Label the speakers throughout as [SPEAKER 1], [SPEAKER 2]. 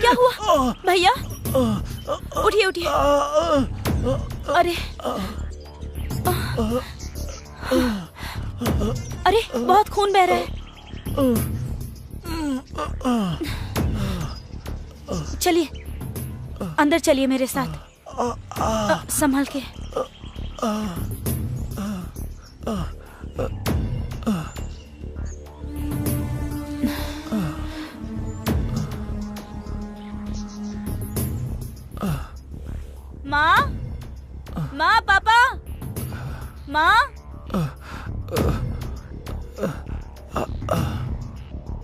[SPEAKER 1] क्या हुआ भैया? उठिए उठिए। अरे अरे बहुत खून बह रहा है। चलिए अंदर चलिए मेरे साथ। संभल के। माँ, माँ, पापा, माँ।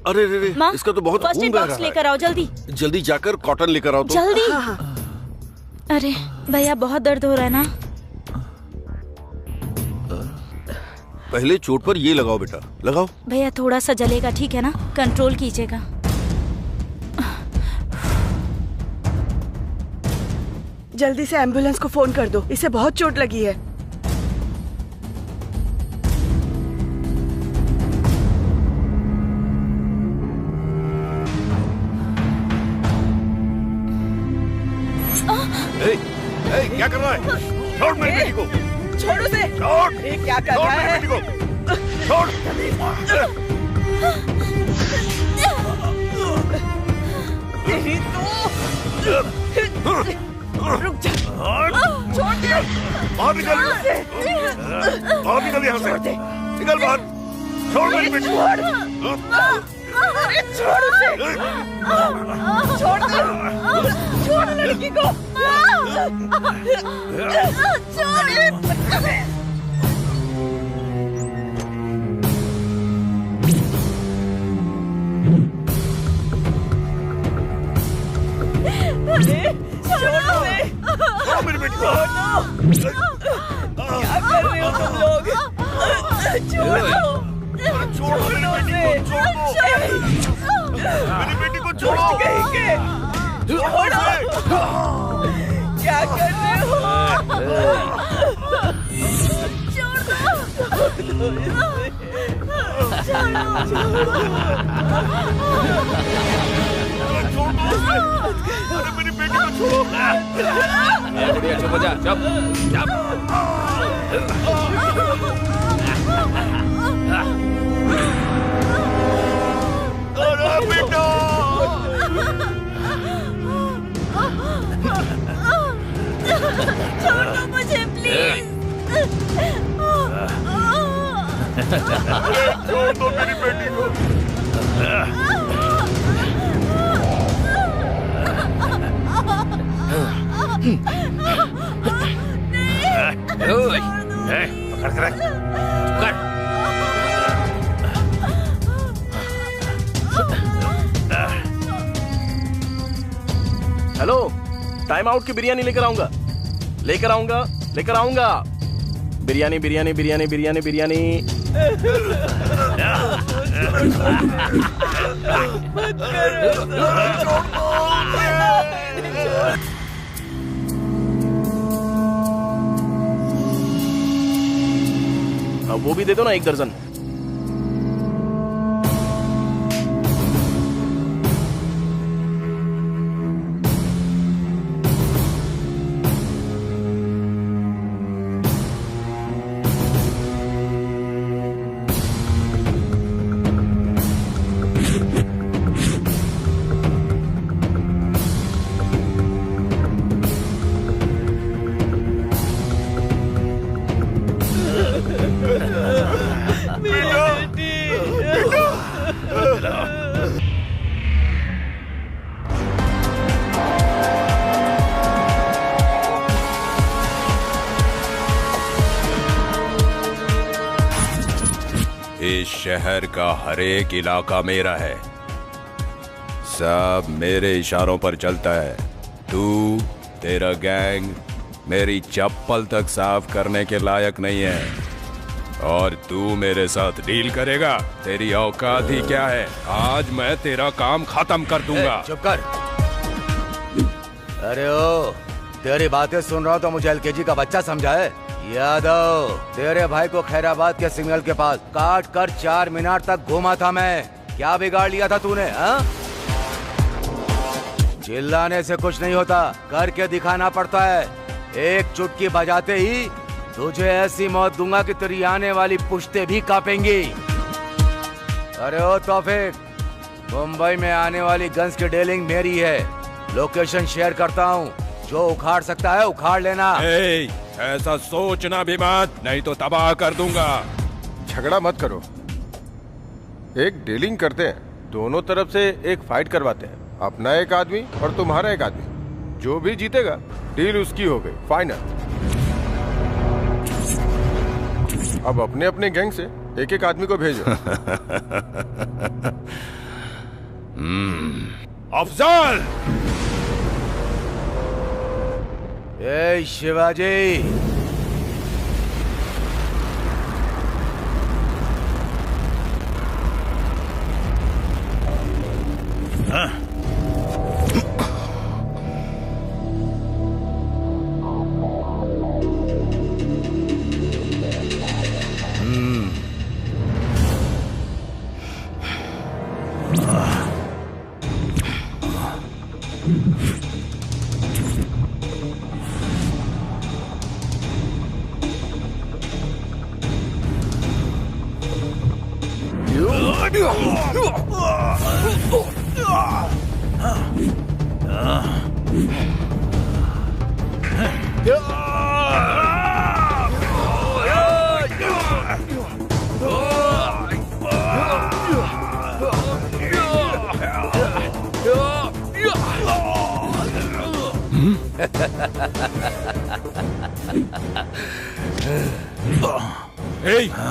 [SPEAKER 2] अरे रे रे, इसका तो बहुत खून बह रहा है।
[SPEAKER 1] लेकर आओ जल्दी।
[SPEAKER 2] जल्दी जाकर कॉटन लेकर आओ तो।
[SPEAKER 1] जल्दी। अरे भैया बहुत दर्द हो रहा है ना।
[SPEAKER 2] पहले चोट पर ये लगाओ बेटा, लगाओ।
[SPEAKER 1] भैया थोड़ा सा जलेगा, ठीक है ना? कंट्रोल कीजिएगा।
[SPEAKER 3] जल्दी से एम्बुलेंस को फोन कर दो, इसे बहुत चोट लगी है।
[SPEAKER 2] क्या कर रहा है? छोड़ मेरी बेटी को।
[SPEAKER 3] छोड़ उसे।
[SPEAKER 2] छोड़।
[SPEAKER 3] ये क्या कर रहा है?
[SPEAKER 2] बेटी को छोड़।
[SPEAKER 3] रुक जा। छोड़ दे।
[SPEAKER 2] बाहर निकल। बाहर निकल यहाँ से। निकल बाहर। छोड़ मेरी बेटी को।
[SPEAKER 3] अरे छोड़ उसे। छोड़ दे। छोड़ लड़की को। छोड़।
[SPEAKER 2] छोड़ो मेरी बेटी को।
[SPEAKER 3] क्या कर रहे हो तुम लोग? छोड़ो।
[SPEAKER 2] छोड़ो मेरी बेटी को। छोड़ो।
[SPEAKER 3] छोड़ो। क्या कर रहे हो?
[SPEAKER 2] अरे मेरी बेटी को छोड़ो।
[SPEAKER 4] बुढ़िया चुप हो जा, चुप चुप।
[SPEAKER 2] अरे बेटा।
[SPEAKER 1] छोड़ दो मुझे प्लीज।
[SPEAKER 2] छोड़ दो मेरी बेटी को।
[SPEAKER 4] पकड़ कर रख।
[SPEAKER 5] हेलो, टाइम आउट की बिरयानी लेकर आऊंगा। बिरयानी बिरयानी बिरयानी बिरयानी बिरयानी। अब वो भी दे दो ना, 1 दर्जन।
[SPEAKER 4] इस शहर का हर एक इलाका मेरा है, सब मेरे इशारों पर चलता है। तू, तेरा गैंग मेरी चप्पल तक साफ करने के लायक नहीं है, और तू मेरे साथ डील करेगा? तेरी औकात ही क्या है? आज मैं तेरा काम खत्म कर दूंगा।
[SPEAKER 6] चुप कर। अरे ओ, तेरी बातें सुन रहा हूँ तो मुझे एलकेजी का बच्चा समझा है? यादव, तेरे भाई को खैराबाद के सिग्नल के पास काट कर 4 मीनार तक घुमा था मैं। क्या बिगाड़ लिया था तूने? हाँ? चिल्लाने से कुछ नहीं होता, करके दिखाना पड़ता है। एक चुटकी बजाते ही तुझे ऐसी मौत दूंगा कि तेरी आने वाली पुश्तें भी कांपेंगी। अरे ओ तौफीक, मुंबई में आने वाली गन्स की डीलिंग मेरी है। लोकेशन शेयर करता हूँ, जो उखाड़ सकता है उखाड़ लेना।
[SPEAKER 4] ऐसा सोचना भी मत, नहीं तो तबाह कर दूंगा।
[SPEAKER 2] झगड़ा मत करो, एक डीलिंग करते हैं, दोनों तरफ से एक फाइट करवाते हैं, अपना एक आदमी और तुम्हारा एक आदमी, जो भी जीतेगा डील उसकी हो गई, फाइनल। अब अपने अपने गैंग से एक एक आदमी को भेजो।
[SPEAKER 4] अफजल!
[SPEAKER 6] ए शिवाजी,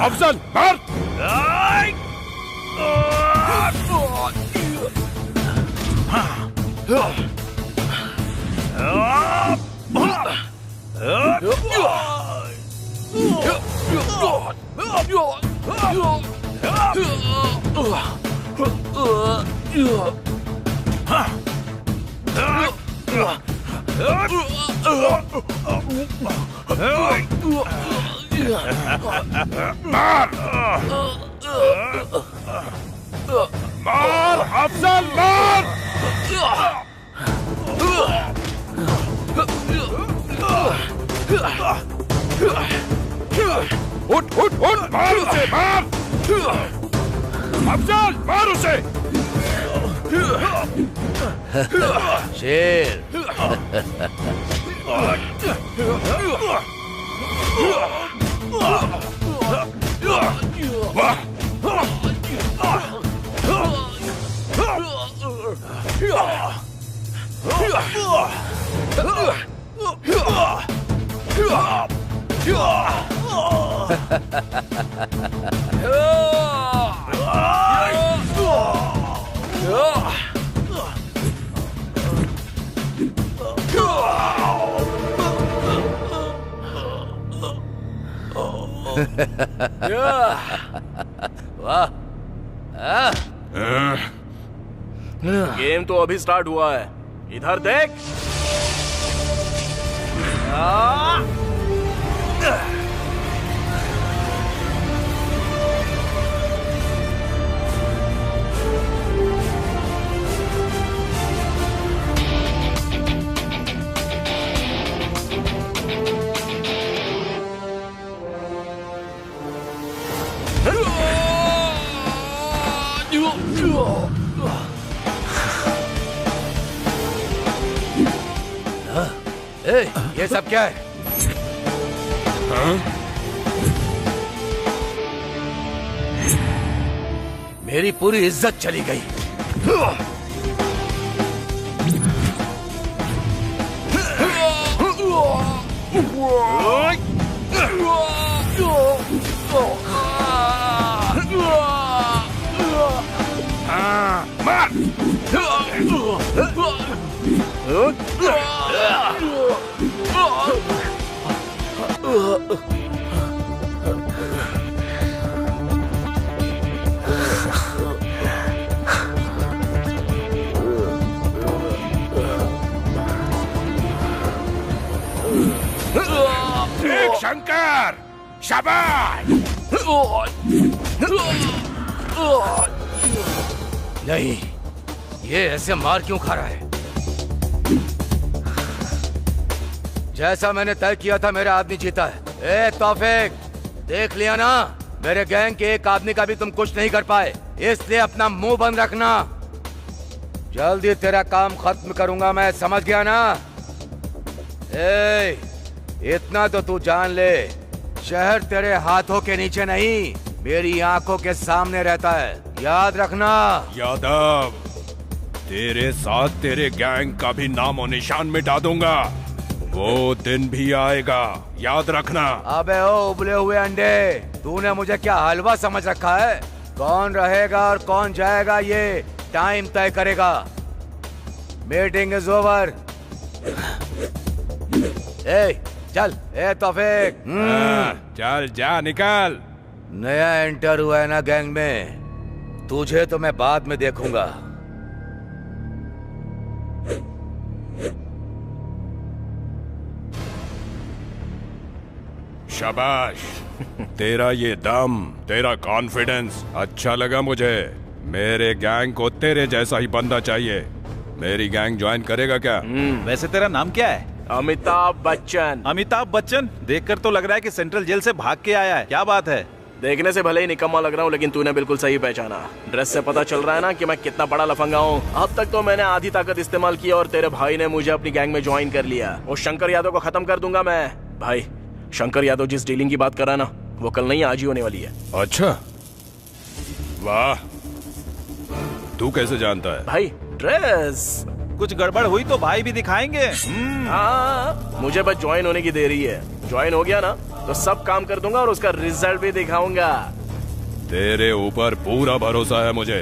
[SPEAKER 4] अफजल मार! मार अफजल, मार! उठ उठ उठ, मार उसे, मार! अफजल मार उसे!
[SPEAKER 6] शेर। वाह!
[SPEAKER 5] गेम तो अभी स्टार्ट हुआ है, इधर देख।
[SPEAKER 6] ये सब क्या है? मेरी पूरी इज्जत चली गई।
[SPEAKER 4] एक शंकर, शाबाश!
[SPEAKER 6] नहीं, ये ऐसे मार क्यों खा रहा है? जैसा मैंने तय किया था मेरा आदमी जीता है। ए तौफीक, देख लिया ना, मेरे गैंग के एक आदमी का भी तुम कुछ नहीं कर पाए, इसलिए अपना मुंह बंद रखना। जल्दी तेरा काम खत्म करूंगा मैं, समझ गया ना? ए, इतना तो तू जान ले, शहर तेरे हाथों के नीचे नहीं, मेरी आंखों के सामने रहता है, याद रखना।
[SPEAKER 4] यादव, तेरे साथ तेरे गैंग का भी नामो निशान मिटा दूंगा, वो दिन भी आएगा, याद रखना।
[SPEAKER 6] अबे ओ उबले हुए अंडे, तूने मुझे क्या हलवा समझ रखा है? कौन रहेगा और कौन जाएगा ये टाइम तय करेगा। Meeting is over. ए चल, ए तौफीक,
[SPEAKER 4] चल जा, निकल।
[SPEAKER 6] नया एंटर हुआ है ना गैंग में, तुझे तो मैं बाद में देखूंगा।
[SPEAKER 4] शाबाश, तेरा ये दम, तेरा कॉन्फिडेंस अच्छा लगा मुझे। मेरे गैंग को तेरे जैसा ही बंदा चाहिए। मेरी गैंग ज्वाइन करेगा क्या?
[SPEAKER 7] वैसे तेरा नाम क्या है?
[SPEAKER 5] अमिताभ बच्चन।
[SPEAKER 7] अमिताभ बच्चन? देखकर तो लग रहा है कि सेंट्रल जेल से भाग के आया है। क्या बात है?
[SPEAKER 5] देखने से भले ही निकम्मा लग रहा हूँ, लेकिन तूने बिल्कुल सही पहचाना। ड्रेस से पता चल रहा है ना कि मैं कितना बड़ा लफंगा हूँ। अब तक तो मैंने आधी ताकत इस्तेमाल की और तेरे भाई ने मुझे अपनी गैंग में ज्वाइन कर लिया। उस शंकर यादव को खत्म कर दूंगा मैं। भाई, शंकर यादव जिस डीलिंग की बात कर रहा है ना, वो कल नहीं आज ही होने वाली है।
[SPEAKER 4] अच्छा, वाह, तू कैसे जानता है?
[SPEAKER 5] भाई, ड्रेस।
[SPEAKER 7] कुछ गड़बड़ हुई तो भाई भी दिखाएंगे।
[SPEAKER 5] हाँ, मुझे बस ज्वाइन होने की देरी है। ज्वाइन हो गया ना तो सब काम कर दूंगा और उसका रिजल्ट भी दिखाऊंगा।
[SPEAKER 4] तेरे ऊपर पूरा भरोसा है मुझे।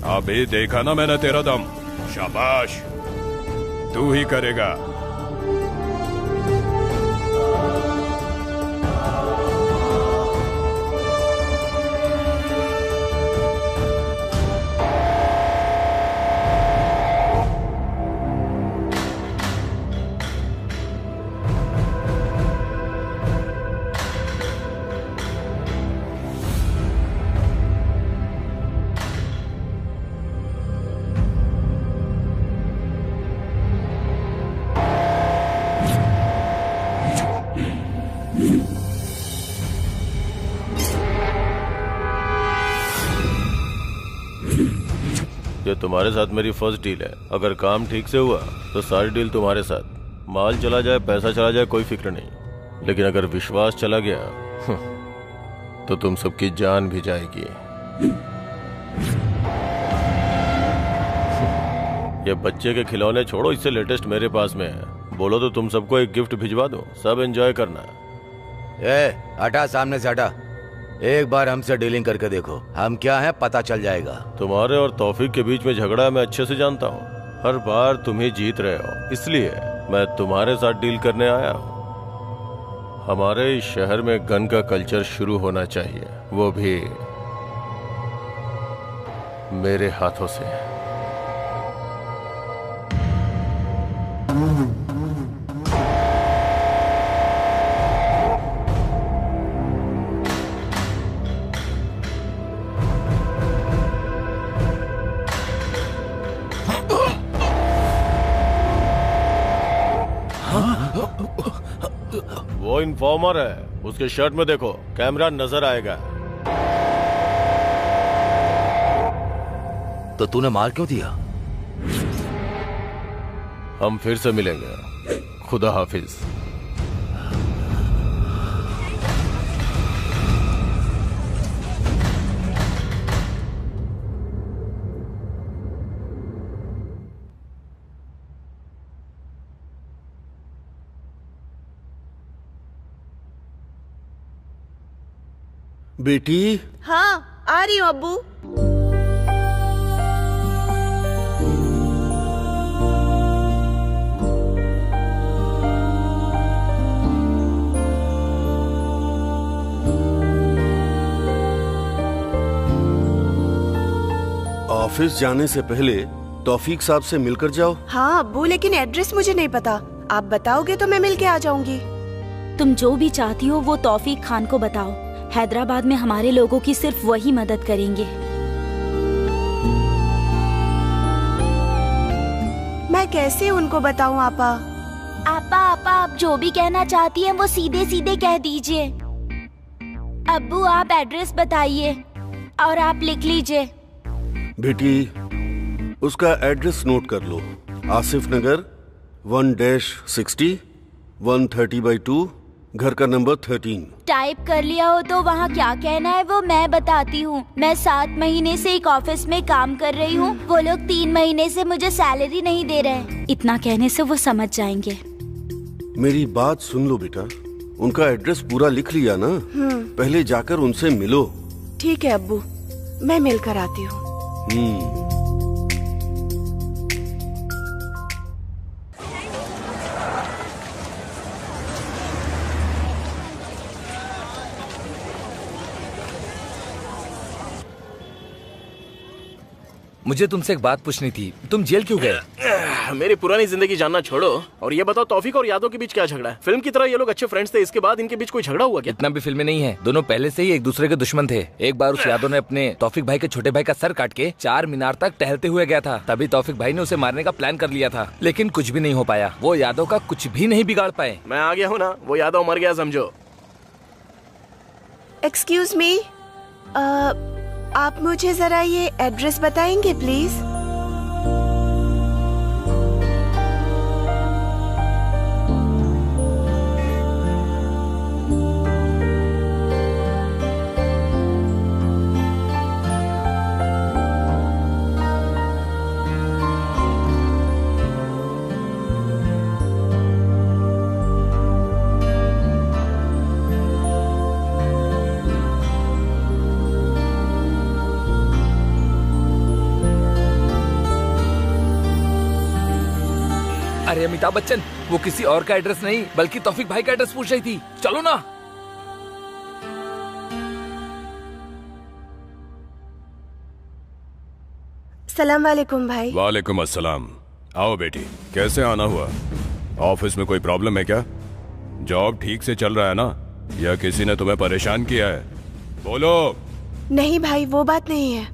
[SPEAKER 4] अभी देखा ना मैंने तेरा दम। शाबाश, तू ही करेगा।
[SPEAKER 2] ये तुम्हारे साथ मेरी फर्स्ट डील है। अगर काम ठीक से हुआ तो सारी डील तुम्हारे साथ। माल चला जाए, पैसा चला जाए, कोई फिक्र नहीं, लेकिन अगर विश्वास चला गया तो तुम सबकी जान भी जाएगी। ये बच्चे के खिलौने छोड़ो, इससे लेटेस्ट मेरे पास में है। बोलो तो तुम सबको एक गिफ्ट भिजवा दूं, सब एंजॉय करना।
[SPEAKER 6] ए हटा, सामने से हटा। एक बार हमसे डीलिंग करके देखो, हम क्या हैं पता चल जाएगा।
[SPEAKER 2] तुम्हारे और तौफीक के बीच में झगड़ा मैं अच्छे से जानता हूँ। हर बार तुम ही जीत रहे हो, इसलिए मैं तुम्हारे साथ डील करने आया हूँ। हमारे इस शहर में गन का कल्चर शुरू होना चाहिए, वो भी मेरे हाथों से। वो इन्फॉर्मर है, उसके शर्ट में देखो, कैमरा नजर आएगा।
[SPEAKER 6] तो तूने मार क्यों दिया?
[SPEAKER 2] हम फिर से मिलेंगे, खुदा हाफिज।
[SPEAKER 8] बेटी।
[SPEAKER 3] हाँ, आ रही हूँ अब्बू।
[SPEAKER 8] ऑफिस जाने से पहले तौफीक साहब से मिलकर जाओ।
[SPEAKER 3] हाँ अब्बू, लेकिन एड्रेस मुझे नहीं पता। आप बताओगे तो मैं मिल के आ जाऊंगी।
[SPEAKER 1] तुम जो भी चाहती हो वो तौफीक खान को बताओ। हैदराबाद में हमारे लोगों की सिर्फ वही मदद करेंगे।
[SPEAKER 3] मैं कैसे उनको बताऊं आपा?
[SPEAKER 1] आपा आपा आप जो भी कहना चाहती हैं वो सीधे सीधे कह दीजिए। अब्बू आप एड्रेस बताइए और आप लिख लीजिए।
[SPEAKER 8] बेटी, उसका एड्रेस नोट कर लो। आसिफ नगर 1-60 130/2, घर का नंबर 13।
[SPEAKER 1] टाइप कर लिया हो तो वहाँ क्या कहना है वो मैं बताती हूँ। मैं 7 महीने से एक ऑफिस में काम कर रही हूँ। वो लोग 3 महीने से मुझे सैलरी नहीं दे रहे। इतना कहने से वो समझ जाएंगे।
[SPEAKER 8] मेरी बात सुन लो बेटा, उनका एड्रेस पूरा लिख लिया ना? पहले जाकर उनसे मिलो।
[SPEAKER 3] ठीक है अब्बू, मैं मिलकर आती हूँ।
[SPEAKER 9] मुझे तुमसे एक बात पूछनी थी, तुम जेल क्यों गए?
[SPEAKER 5] मेरी पुरानी जिंदगी जानना छोड़ो और ये बताओ तौफीक और यादव के बीच क्या झगड़ा है? फिल्म की तरह ये लोग अच्छे फ्रेंड्स थे, इसके बाद इनके बीच कोई झगड़ा हुआ क्या?
[SPEAKER 9] इतना भी फिल्में नहीं है, दोनों पहले से ही एक दूसरे के दुश्मन थे। एक बार उस यादव ने अपने तौफीक भाई के छोटे भाई का सर काट के 4 मीनार तक टहलते हुए गया था। तभी तौफीक भाई ने उसे मारने का प्लान कर लिया था, लेकिन कुछ भी नहीं हो पाया। वो यादव का कुछ भी नहीं बिगाड़ पाए।
[SPEAKER 5] मैं आ गया हूँ ना, वो यादव मर गया समझो।
[SPEAKER 3] एक्सक्यूज मी, आप मुझे जरा ये एड्रेस बताएंगे प्लीज?
[SPEAKER 9] अरे अमिताभ बच्चन, वो किसी और का एड्रेस नहीं बल्कि तौफीक भाई का एड्रेस पूछ रही थी। चलो ना।
[SPEAKER 3] सलाम वालेकुम भाई।
[SPEAKER 4] वालेकुम अस्सलाम। आओ बेटी, कैसे आना हुआ? ऑफिस में कोई प्रॉब्लम है क्या? जॉब ठीक से चल रहा है ना, या किसी ने तुम्हें परेशान किया है? बोलो।
[SPEAKER 3] नहीं भाई, वो बात नहीं है।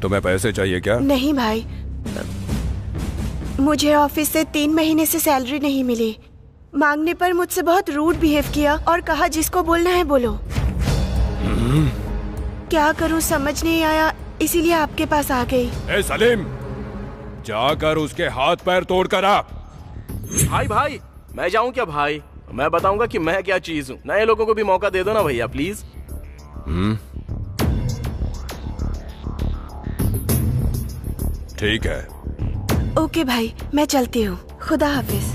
[SPEAKER 4] तुम्हें पैसे चाहिए क्या?
[SPEAKER 3] नहीं भाई, मुझे ऑफिस से 3 महीने से सैलरी नहीं मिली। मांगने पर मुझसे बहुत रूड बिहेव किया और कहा जिसको बोलना है बोलो। क्या करूं समझ नहीं आया, इसीलिए आपके पास आ गई।
[SPEAKER 4] ए सलीम, जाकर उसके हाथ पैर तोड़ कर आ।
[SPEAKER 5] भाई मैं जाऊं क्या भाई? मैं बताऊंगा कि मैं क्या चीज हूँ। नए लोगों को भी मौका दे दो ना भैया प्लीज।
[SPEAKER 4] ठीक है।
[SPEAKER 3] ओके भाई, मैं चलती हूँ। खुदा हाफिज।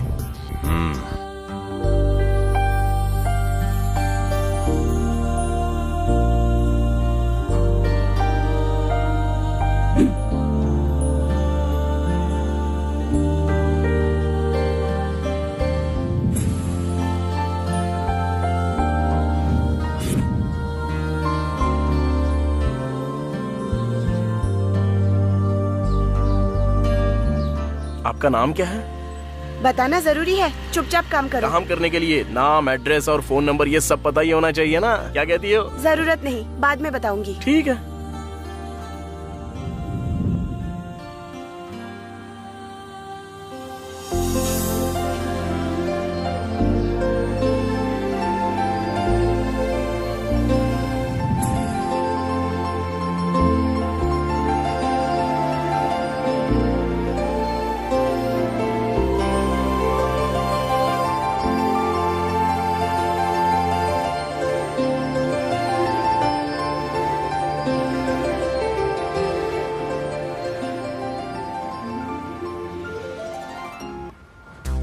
[SPEAKER 5] आपका नाम क्या है?
[SPEAKER 3] बताना जरूरी है, चुपचाप काम करो।
[SPEAKER 5] काम करने के लिए नाम, एड्रेस और फोन नंबर ये सब पता ही होना चाहिए ना। क्या कहती हो?
[SPEAKER 3] जरूरत नहीं, बाद में बताऊंगी।
[SPEAKER 5] ठीक है।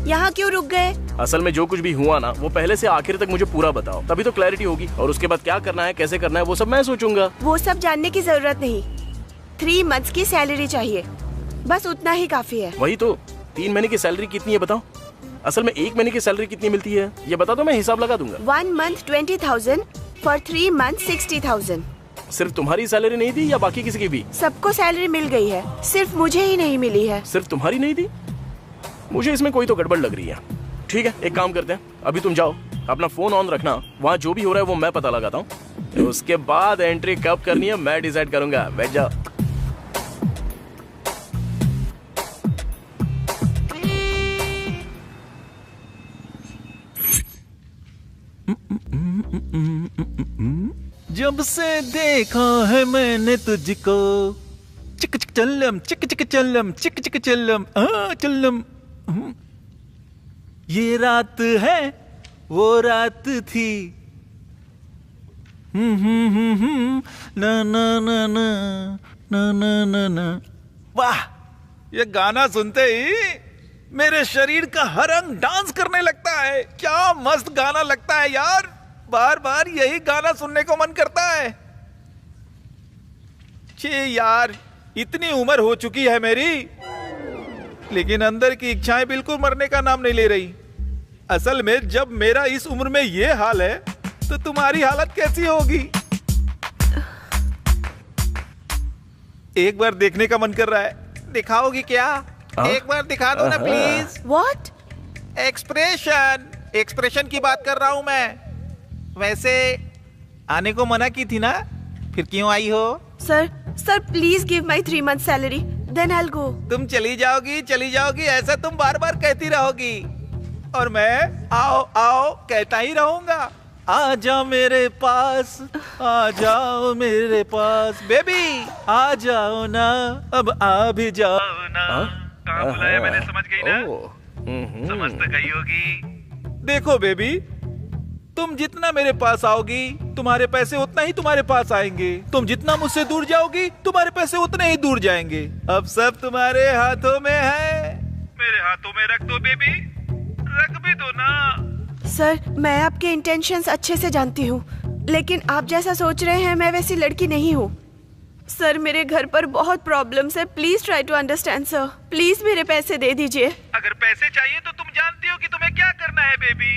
[SPEAKER 3] यहाँ क्यों रुक गए?
[SPEAKER 5] असल में जो कुछ भी हुआ ना, वो पहले से आखिर तक मुझे पूरा बताओ, तभी तो क्लैरिटी होगी। और उसके बाद क्या करना है, कैसे करना है, वो सब मैं सोचूंगा।
[SPEAKER 3] वो सब जानने की जरूरत नहीं। 3 मंथ्स की सैलरी चाहिए, बस उतना ही काफी है।
[SPEAKER 5] वही तो, 3 महीने की सैलरी कितनी है बताओ? असल में 1 महीने की सैलरी कितनी मिलती है ये बता दो, मैं हिसाब लगा दूंगा।
[SPEAKER 3] 1 month 20,000, for 3 months 60,000।
[SPEAKER 5] सिर्फ तुम्हारी सैलरी नहीं दी या बाकी किसी की भी?
[SPEAKER 3] सबको सैलरी मिल गई है, सिर्फ मुझे ही नहीं मिली है।
[SPEAKER 5] सिर्फ तुम्हारी नहीं दी? मुझे इसमें कोई तो गड़बड़ लग रही है। ठीक है, एक काम करते हैं, अभी तुम जाओ, अपना फोन ऑन रखना, वहाँ जो भी हो रहा है वो मैं पता लगाता हूँ। उसके बाद एंट्री कब करनी है मैं डिसाइड करूंगा। बैठ जाओ।
[SPEAKER 7] जब से देखा है मैंने तुझको, चिक चिक चल्लम, चिक चिक चल्लम, चिक चिक चल्लम, चल्लम। ये रात है वो रात थी, ना ना ना ना ना ना ना ना। वाह, ये गाना सुनते ही मेरे शरीर का हर अंग डांस करने लगता है। क्या मस्त गाना लगता है यार, बार बार यही गाना सुनने को मन करता है। छे यार, इतनी उम्र हो चुकी है मेरी, लेकिन अंदर की इच्छाएं बिल्कुल मरने का नाम नहीं ले रही। असल में जब मेरा इस उम्र में ये हाल है तो तुम्हारी हालत कैसी होगी? एक बार देखने का मन कर रहा है, दिखाओगी क्या? एक बार दिखा दो ना प्लीज।
[SPEAKER 3] What?
[SPEAKER 7] एक्सप्रेशन की बात कर रहा हूं मैं। वैसे आने को मना की थी ना, फिर क्यों आई हो?
[SPEAKER 3] Sir please give my 3 month salary, then I will go.
[SPEAKER 7] तुम चली जाओगी, ऐसा तुम बार बार कहती रहोगी और मैं आओ आओ कहता ही रहूंगा। आ जाओ मेरे पास, आ जाओ मेरे पास, बेबी आ जाओ ना, अब आ भी जाओ ना। कहाँ बुलाया मैंने, समझ गई ना? समझ तो गई होगी। देखो बेबी, तुम जितना मेरे पास आओगी, तुम्हारे पैसे उतना ही तुम्हारे पास आएंगे। तुम जितना मुझसे दूर जाओगी, तुम्हारे पैसे उतने ही दूर जाएंगे। अब सब तुम्हारे हाथों में है। मेरे हाथों में रख दो बेबी, रख भी दो ना।
[SPEAKER 3] सर, मैं आपके इंटेंशंस अच्छे से जानती हूँ, लेकिन आप जैसा सोच रहे हैं मैं वैसी लड़की नहीं हूँ। सर, मेरे घर पर बहुत प्रॉब्लम्स है, please try to understand sir. Please मेरे पैसे दे दीजिए।
[SPEAKER 7] अगर पैसे चाहिए तो तुम जानती हो कि तुम्हें क्या करना है बेबी।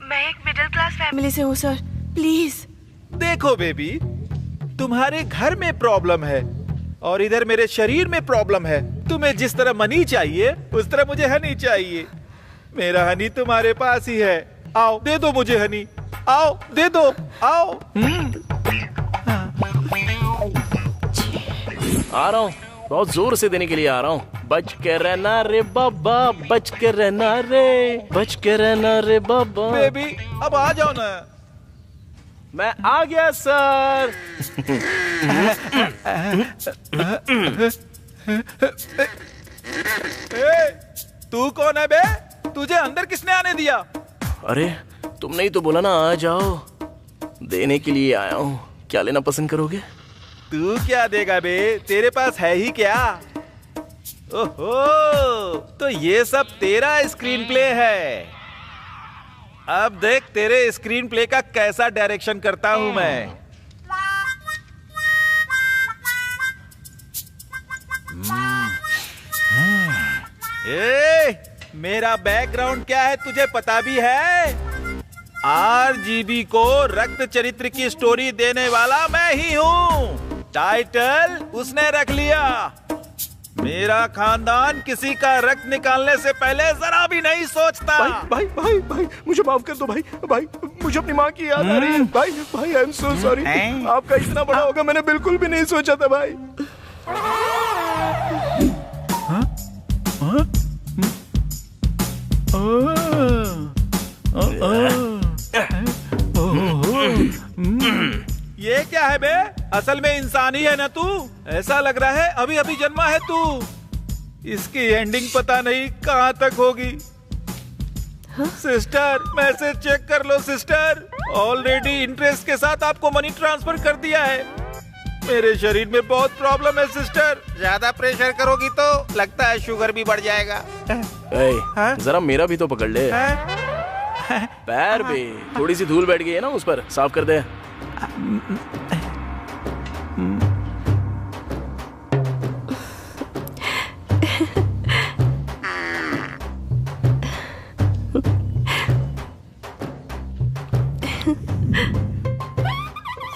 [SPEAKER 3] मैं एक मिडिल क्लास फैमिली से हूँ सर, प्लीज।
[SPEAKER 7] देखो बेबी, तुम्हारे घर में प्रॉब्लम है और इधर मेरे शरीर में प्रॉब्लम है। तुम्हें जिस तरह मनी चाहिए उस तरह मुझे हनी चाहिए। मेरा हनी तुम्हारे पास ही है, आओ दे दो मुझे हनी, आओ दे दो, आओ।
[SPEAKER 5] आ रहा हूँ, बहुत जोर से देने के लिए आ रहा हूँ। बच के रहना रे बाबा, बच के रहना रे, बच के रहना रे बाबा।
[SPEAKER 7] बेबी अब आ जाओ ना।
[SPEAKER 5] मैं आ गया सर।
[SPEAKER 7] तू कौन है बे? तुझे अंदर किसने आने दिया?
[SPEAKER 5] अरे तुमने ही तो बोला ना आ जाओ, देने के लिए आया हूँ। क्या लेना पसंद करोगे?
[SPEAKER 7] तू क्या देगा बे, तेरे पास है ही क्या? ओहो, तो ये सब तेरा स्क्रीन प्ले है। अब देख तेरे स्क्रीन प्ले का कैसा डायरेक्शन करता हूं मैं। मेरा बैकग्राउंड क्या है तुझे पता भी है? RGB को रक्त चरित्र की स्टोरी देने वाला मैं ही हूँ। टाइटल उसने रख लिया। मेरा खानदान किसी का रक्त निकालने से पहले जरा भी नहीं सोचता।
[SPEAKER 2] भाई भाई भाई मुझे माफ कर दो भाई, भाई मुझे अपनी माँ की याद आ रही है। भाई भाई आई एम सो सॉरी, आपका इतना बड़ा होगा मैंने बिल्कुल भी नहीं सोचा था भाई।
[SPEAKER 7] ये क्या है बे? असल में इंसान ही है ना तू? ऐसा लग रहा है अभी अभी जन्मा है तू। इसकी एंडिंग पता नहीं कहाँ तक होगी। सिस्टर मैसेज चेक कर लो सिस्टर, ऑलरेडी इंटरेस्ट के साथ आपको मनी ट्रांसफर कर दिया है। मेरे शरीर में बहुत प्रॉब्लम है सिस्टर, ज्यादा प्रेशर करोगी तो लगता है शुगर भी बढ़ जाएगा।
[SPEAKER 5] जरा मेरा भी तो पकड़ ले। पैर भी थोड़ी सी धूल बैठ गई है ना उस पर, साफ कर दे।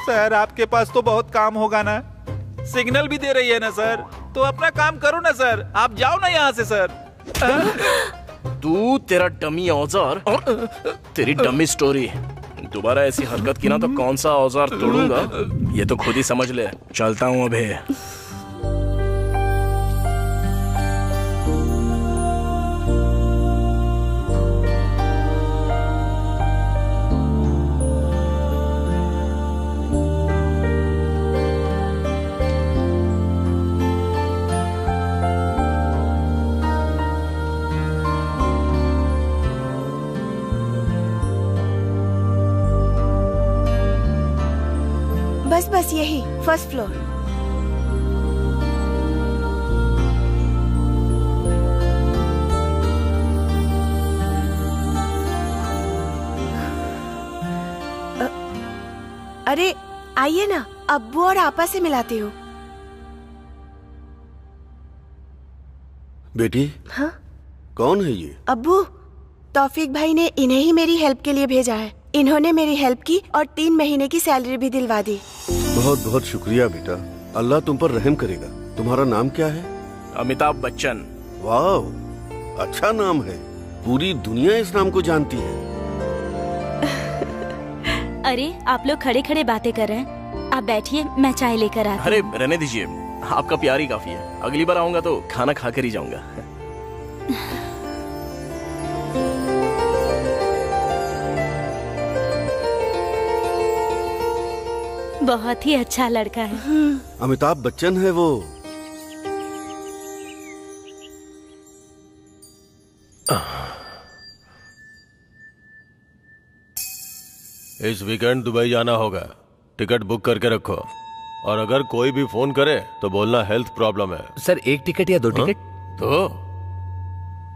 [SPEAKER 7] सर आपके पास तो बहुत काम होगा ना, सिग्नल भी दे रही है ना सर, तो अपना काम करो ना सर, आप जाओ ना यहाँ से सर।
[SPEAKER 5] तू, तेरा डमी औजार और तेरी डमी स्टोरी, दोबारा ऐसी हरकत की ना तो कौन सा औजार तोड़ूंगा ये तो खुद ही समझ ले। चलता हूँ अभी।
[SPEAKER 3] बस यही, फर्स्ट फ्लोर। अरे आइए ना, अब्बू और आपा से मिलाती हूँ।
[SPEAKER 8] बेटी।
[SPEAKER 3] हाँ?
[SPEAKER 8] कौन है ये?
[SPEAKER 3] अब्बू, तौफीक भाई ने इन्हें ही मेरी हेल्प के लिए भेजा है। इन्होंने मेरी हेल्प की और 3 महीने की सैलरी भी दिलवा दी।
[SPEAKER 8] बहुत बहुत शुक्रिया बेटा, अल्लाह तुम पर रहम करेगा। तुम्हारा नाम क्या है?
[SPEAKER 5] अमिताभ बच्चन।
[SPEAKER 8] वाह, अच्छा नाम है। पूरी दुनिया इस नाम को जानती है।
[SPEAKER 1] अरे आप लोग खड़े खड़े बातें कर रहे हैं, आप बैठिए, मैं चाय लेकर आती
[SPEAKER 5] अरे
[SPEAKER 1] हूँ।
[SPEAKER 5] रहने दीजिए, आपका प्यार ही काफी है। अगली बार आऊंगा तो खाना खा कर ही जाऊंगा।
[SPEAKER 1] बहुत ही अच्छा लड़का है।
[SPEAKER 8] अमिताभ बच्चन है वो।
[SPEAKER 2] इस वीकेंड दुबई जाना होगा, टिकट बुक करके रखो। और अगर कोई भी फोन करे तो बोलना हेल्थ प्रॉब्लम है।
[SPEAKER 9] सर 1 टिकट या 2 टिकट?
[SPEAKER 2] तो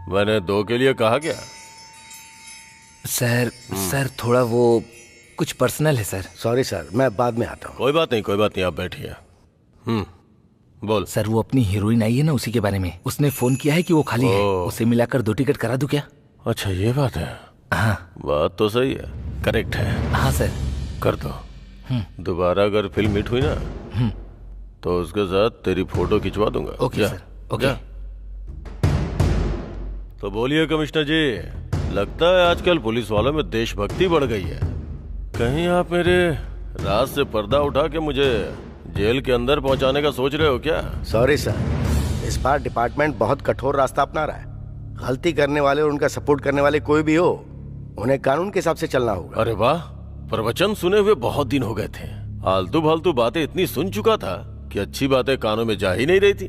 [SPEAKER 2] मैंने 2 के लिए कहा क्या?
[SPEAKER 9] सर थोड़ा वो कुछ पर्सनल है सर।
[SPEAKER 10] सॉरी सर, मैं बाद में आता हूँ।
[SPEAKER 2] कोई बात नहीं, आप बैठिए। बोल।
[SPEAKER 9] सर वो अपनी हीरोइन आई है ना, उसी के बारे में। उसने फोन किया है कि वो खाली है, उसे मिलाकर 2 टिकट करा दूं क्या?
[SPEAKER 2] अच्छा ये बात है।
[SPEAKER 9] हाँ
[SPEAKER 2] बात तो सही है, करेक्ट है।
[SPEAKER 9] हाँ सर
[SPEAKER 2] कर दो। दोबारा अगर फिल्म हिट हुई ना तो उसके साथ तेरी फोटो खिंचवा दूंगा।
[SPEAKER 9] Okay sir, okay.
[SPEAKER 2] तो बोलिए कमिश्नर जी, लगता है आजकल पुलिस वालों में देशभक्ति बढ़ गई है। कहीं आप मेरे राज से पर्दा उठा के मुझे जेल के अंदर पहुंचाने का सोच रहे हो क्या?
[SPEAKER 10] सॉरी सर, इस बार डिपार्टमेंट बहुत कठोर रास्ता अपना रहा है। गलती करने वाले और उनका सपोर्ट करने वाले कोई भी हो, उन्हें कानून के हिसाब से चलना होगा।
[SPEAKER 2] अरे वाह, प्रवचन सुने हुए बहुत दिन हो गए थे। आलतू फालतू बातें इतनी सुन चुका था कि अच्छी बातें कानों में जा ही नहीं रही थी।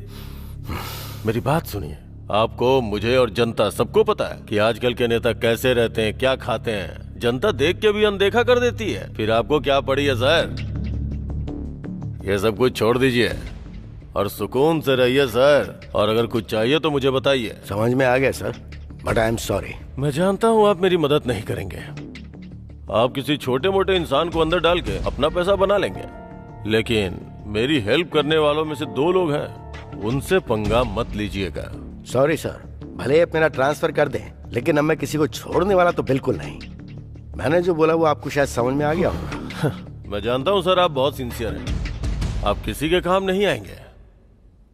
[SPEAKER 2] मेरी बात सुनिए, आपको, मुझे और जनता सबको पता है कि आजकल के नेता कैसे रहते हैं, क्या खाते हैं। जनता देख के भी अनदेखा कर देती है। फिर आपको क्या पड़ी है सर? ये सब कुछ छोड़ दीजिए और सुकून से रहिए सर। और अगर कुछ चाहिए तो मुझे बताइए।
[SPEAKER 10] समझ में आ गया sir, but I am sorry.
[SPEAKER 2] मैं जानता हूँ आप मेरी मदद नहीं करेंगे। आप किसी छोटे मोटे इंसान को अंदर डाल के अपना पैसा बना लेंगे, लेकिन मेरी हेल्प करने वालों में से 2 लोग हैं, उनसे पंगा मत लीजिएगा।
[SPEAKER 10] सॉरी सर, भले आप मेरा ट्रांसफर कर दें, लेकिन अब मैं किसी को छोड़ने वाला तो बिल्कुल नहीं। मैंने जो बोला वो आपको शायद समझ में आ गया होगा।
[SPEAKER 2] मैं जानता हूँ सर, आप बहुत सिंसियर हैं। आप किसी के काम नहीं आएंगे।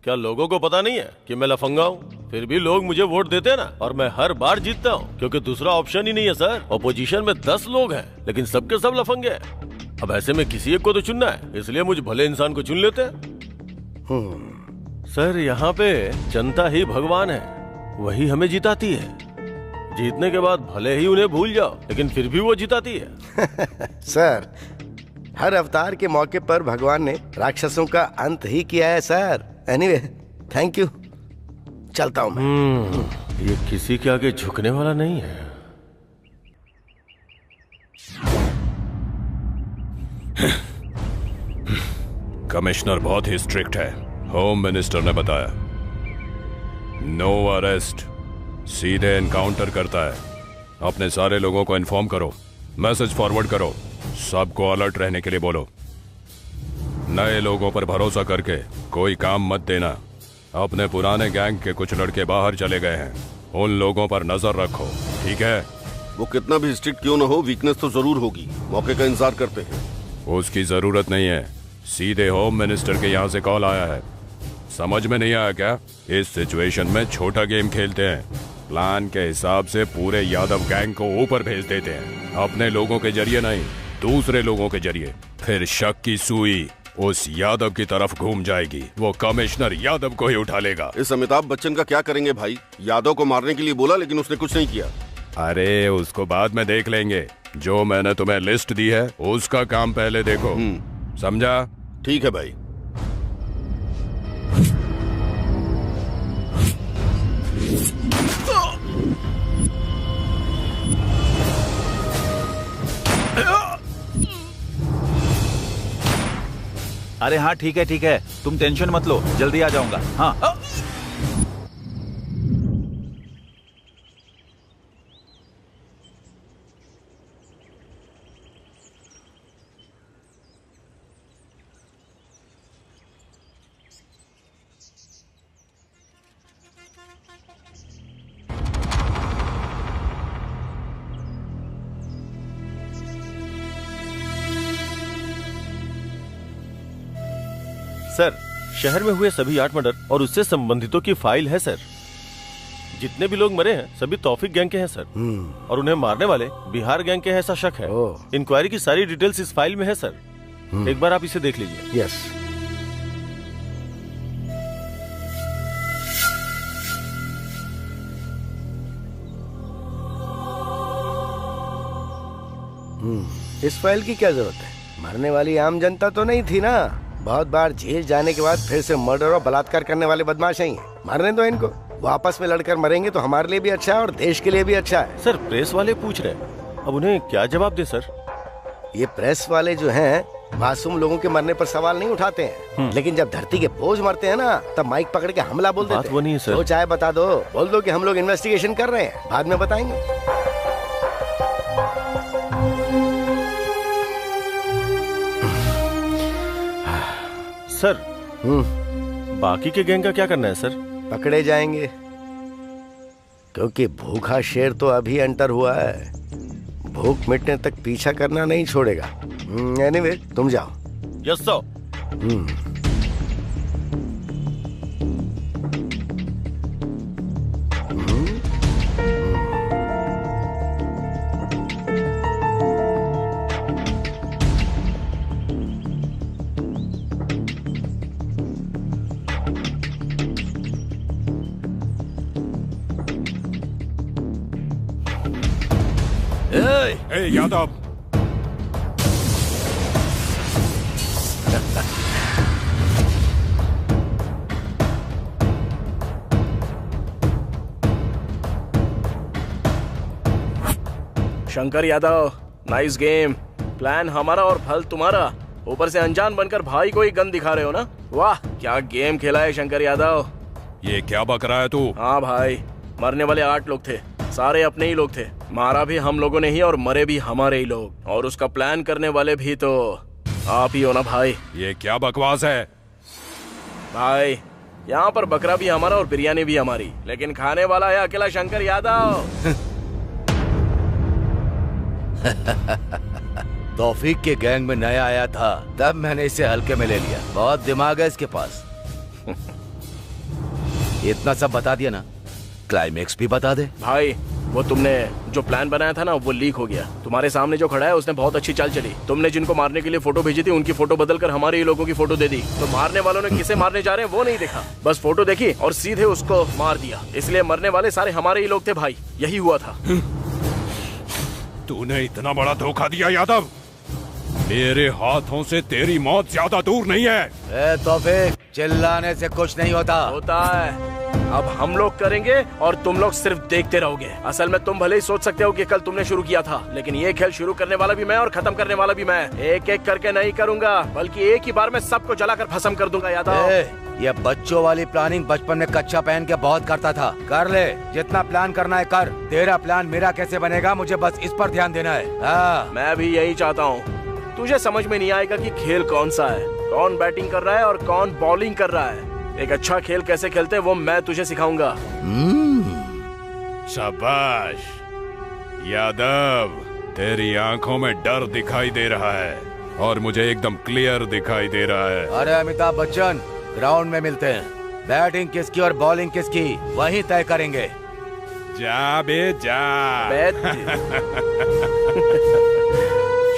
[SPEAKER 2] क्या लोगों को पता नहीं है कि मैं लफंगा हूँ? फिर भी लोग मुझे वोट देते हैं ना, और मैं हर बार जीतता हूँ, क्योंकि दूसरा ऑप्शन ही नहीं है सर। ऑपोजिशन में 10 लोग हैं, लेकिन सबके सब लफंगे हैं। अब ऐसे में किसी एक को तो चुनना है, इसलिए मुझे भले इंसान को चुन लेते हैं। सर यहाँ पे जनता ही भगवान है, वही हमें जिताती है। जीतने के बाद भले ही उन्हें भूल जाओ, लेकिन फिर भी वो जिताती है।
[SPEAKER 10] सर, हर अवतार के मौके पर भगवान ने राक्षसों का अंत ही किया है सर। एनीवे, थैंक यू, चलता हूँ मैं।
[SPEAKER 2] ये किसी के आगे झुकने वाला नहीं है।
[SPEAKER 4] कमिश्नर बहुत ही स्ट्रिक्ट है, होम मिनिस्टर ने बताया। नो अरेस्ट, सीधे एनकाउंटर करता है। अपने सारे लोगों को इन्फॉर्म करो, मैसेज फॉरवर्ड करो, सबको अलर्ट रहने के लिए बोलो। नए लोगों पर भरोसा करके कोई काम मत देना। अपने पुराने गैंग के कुछ लड़के बाहर चले गए हैं, उन लोगों पर नजर रखो, ठीक है?
[SPEAKER 8] वो कितना भी स्ट्रिक्ट क्यों ना हो, वीकनेस तो जरूर होगी। मौके का इंतजार करते हैं।
[SPEAKER 4] उसकी जरूरत नहीं है, सीधे होम मिनिस्टर के यहाँ से कॉल आया है। समझ में नहीं आया क्या? इस सिचुएशन में छोटा गेम खेलते हैं। प्लान के हिसाब से पूरे यादव गैंग को ऊपर भेज देते हैं, अपने लोगों के जरिए नहीं, दूसरे लोगों के जरिए। फिर शक की सुई उस यादव की तरफ घूम जाएगी, वो कमिश्नर यादव को ही उठा लेगा।
[SPEAKER 8] इस अमिताभ बच्चन का क्या करेंगे भाई? यादव को मारने के लिए बोला, लेकिन उसने कुछ नहीं किया।
[SPEAKER 4] अरे उसको बाद में देख लेंगे, जो मैंने तुम्हें लिस्ट दी है उसका काम पहले देखो, समझा?
[SPEAKER 8] ठीक है भाई।
[SPEAKER 7] अरे हाँ ठीक है, तुम टेंशन मत लो, जल्दी आ जाऊंगा। हाँ
[SPEAKER 11] सर, शहर में हुए सभी 8 मर्डर और उससे संबंधितों की फाइल है सर। जितने भी लोग मरे हैं सभी तौफीक गैंग के हैं सर। और उन्हें मारने वाले बिहार गैंग के हैं ऐसा शक है। इंक्वायरी की सारी डिटेल्स इस फाइल में है सर। एक बार आप इसे देख लीजिए।
[SPEAKER 10] यस। इस फाइल की क्या जरूरत है? मरने वाली आम जनता तो नहीं थी ना। बहुत बार जेल जाने के बाद फिर से मर्डर और बलात्कार करने वाले बदमाश हैं। मरने दो इनको, वो आपस में लड़कर मरेंगे तो हमारे लिए भी अच्छा है और देश के लिए भी अच्छा है।
[SPEAKER 11] सर, प्रेस वाले पूछ रहे हैं, अब उन्हें क्या जवाब दे सर?
[SPEAKER 10] ये प्रेस वाले जो हैं मासूम लोगों के मरने पर सवाल नहीं उठाते हैं, लेकिन जब धरती के बोझ मरते हैं ना तब माइक पकड़ के हमला बोल देते हैं।
[SPEAKER 11] वो नहीं है सर।
[SPEAKER 10] तो चाहे बता दो, बोल दो कि हम लोग इन्वेस्टिगेशन कर रहे हैं, बाद में बताएंगे।
[SPEAKER 11] सर, बाकी के गैंग का क्या करना है सर?
[SPEAKER 10] पकड़े जाएंगे, क्योंकि भूखा शेर तो अभी एंटर हुआ है। भूख मिटने तक पीछा करना नहीं छोड़ेगा। एनीवे, तुम जाओ।
[SPEAKER 11] Yes sir.
[SPEAKER 4] Yadav,
[SPEAKER 5] Shankar Yadav, nice game. Plan हमारा और फल तुम्हारा। ऊपर से अनजान बनकर भाई को ही गन दिखा रहे हो ना। वाह, क्या गेम खेला है शंकर यादव।
[SPEAKER 4] ये क्या बक रहा है तू?
[SPEAKER 5] हाँ भाई, मरने वाले 8 लोग थे, सारे अपने ही लोग थे। मारा भी हम लोगों ने ही और मरे भी हमारे ही लोग, और उसका प्लान करने वाले भी तो आप ही हो ना भाई।
[SPEAKER 4] ये क्या बकवास है
[SPEAKER 5] भाई? यहाँ पर बकरा भी हमारा और बिरयानी भी हमारी, लेकिन खाने वाला है अकेला शंकर यादव।
[SPEAKER 6] तौफीक के गैंग में नया आया था, तब मैंने इसे हल्के में ले लिया। बहुत दिमाग है इसके पास। इतना सब बता दिया ना, क्लाइमेक्स भी बता दे।
[SPEAKER 5] भाई, वो तुमने जो प्लान बनाया था ना वो लीक हो गया। तुम्हारे सामने जो खड़ा है उसने बहुत अच्छी चाल चली। तुमने जिनको मारने के लिए फोटो भेजी थी उनकी फोटो बदलकर हमारे ही लोगों की फोटो दे दी। तो मारने वालों ने किसे मारने जा रहे हैं वो नहीं देखा, बस फोटो देखी और सीधे उसको मार दिया। इसलिए मरने वाले सारे हमारे ही लोग थे भाई, यही हुआ था।
[SPEAKER 4] तूने इतना बड़ा धोखा दिया यादव। मेरे हाथों से तेरी मौत ज्यादा दूर नहीं है।
[SPEAKER 6] तौफीक, चिल्लाने से कुछ नहीं होता।
[SPEAKER 5] होता है। अब हम लोग करेंगे और तुम लोग सिर्फ देखते रहोगे। असल में तुम भले ही सोच सकते हो कि कल तुमने शुरू किया था, लेकिन ये खेल शुरू करने वाला भी मैं और खत्म करने वाला भी मैं। एक एक करके नहीं करूंगा, बल्कि एक ही बार में सबको जलाकर भस्म कर दूंगा यादव।
[SPEAKER 6] ये बच्चों वाली प्लानिंग बचपन में कच्चा पहन के बहुत करता था। कर ले, जितना प्लान करना है कर। तेरा प्लान मेरा कैसे बनेगा, मुझे बस इस पर ध्यान देना है। हाँ।
[SPEAKER 5] मैं भी यही चाहता हूँ। तुझे समझ में नहीं आएगा कि खेल कौन सा है, कौन बैटिंग कर रहा है और कौन बॉलिंग कर रहा है। एक अच्छा खेल कैसे खेलते हैं वो मैं तुझे सिखाऊंगा।
[SPEAKER 4] शाबाश यादव, तेरी आंखों में डर दिखाई दे रहा है और मुझे एकदम क्लियर दिखाई दे रहा है।
[SPEAKER 6] अरे अमिताभ बच्चन, ग्राउंड में मिलते हैं। बैटिंग किसकी और बॉलिंग किसकी वही तय करेंगे।
[SPEAKER 4] जा बे जा।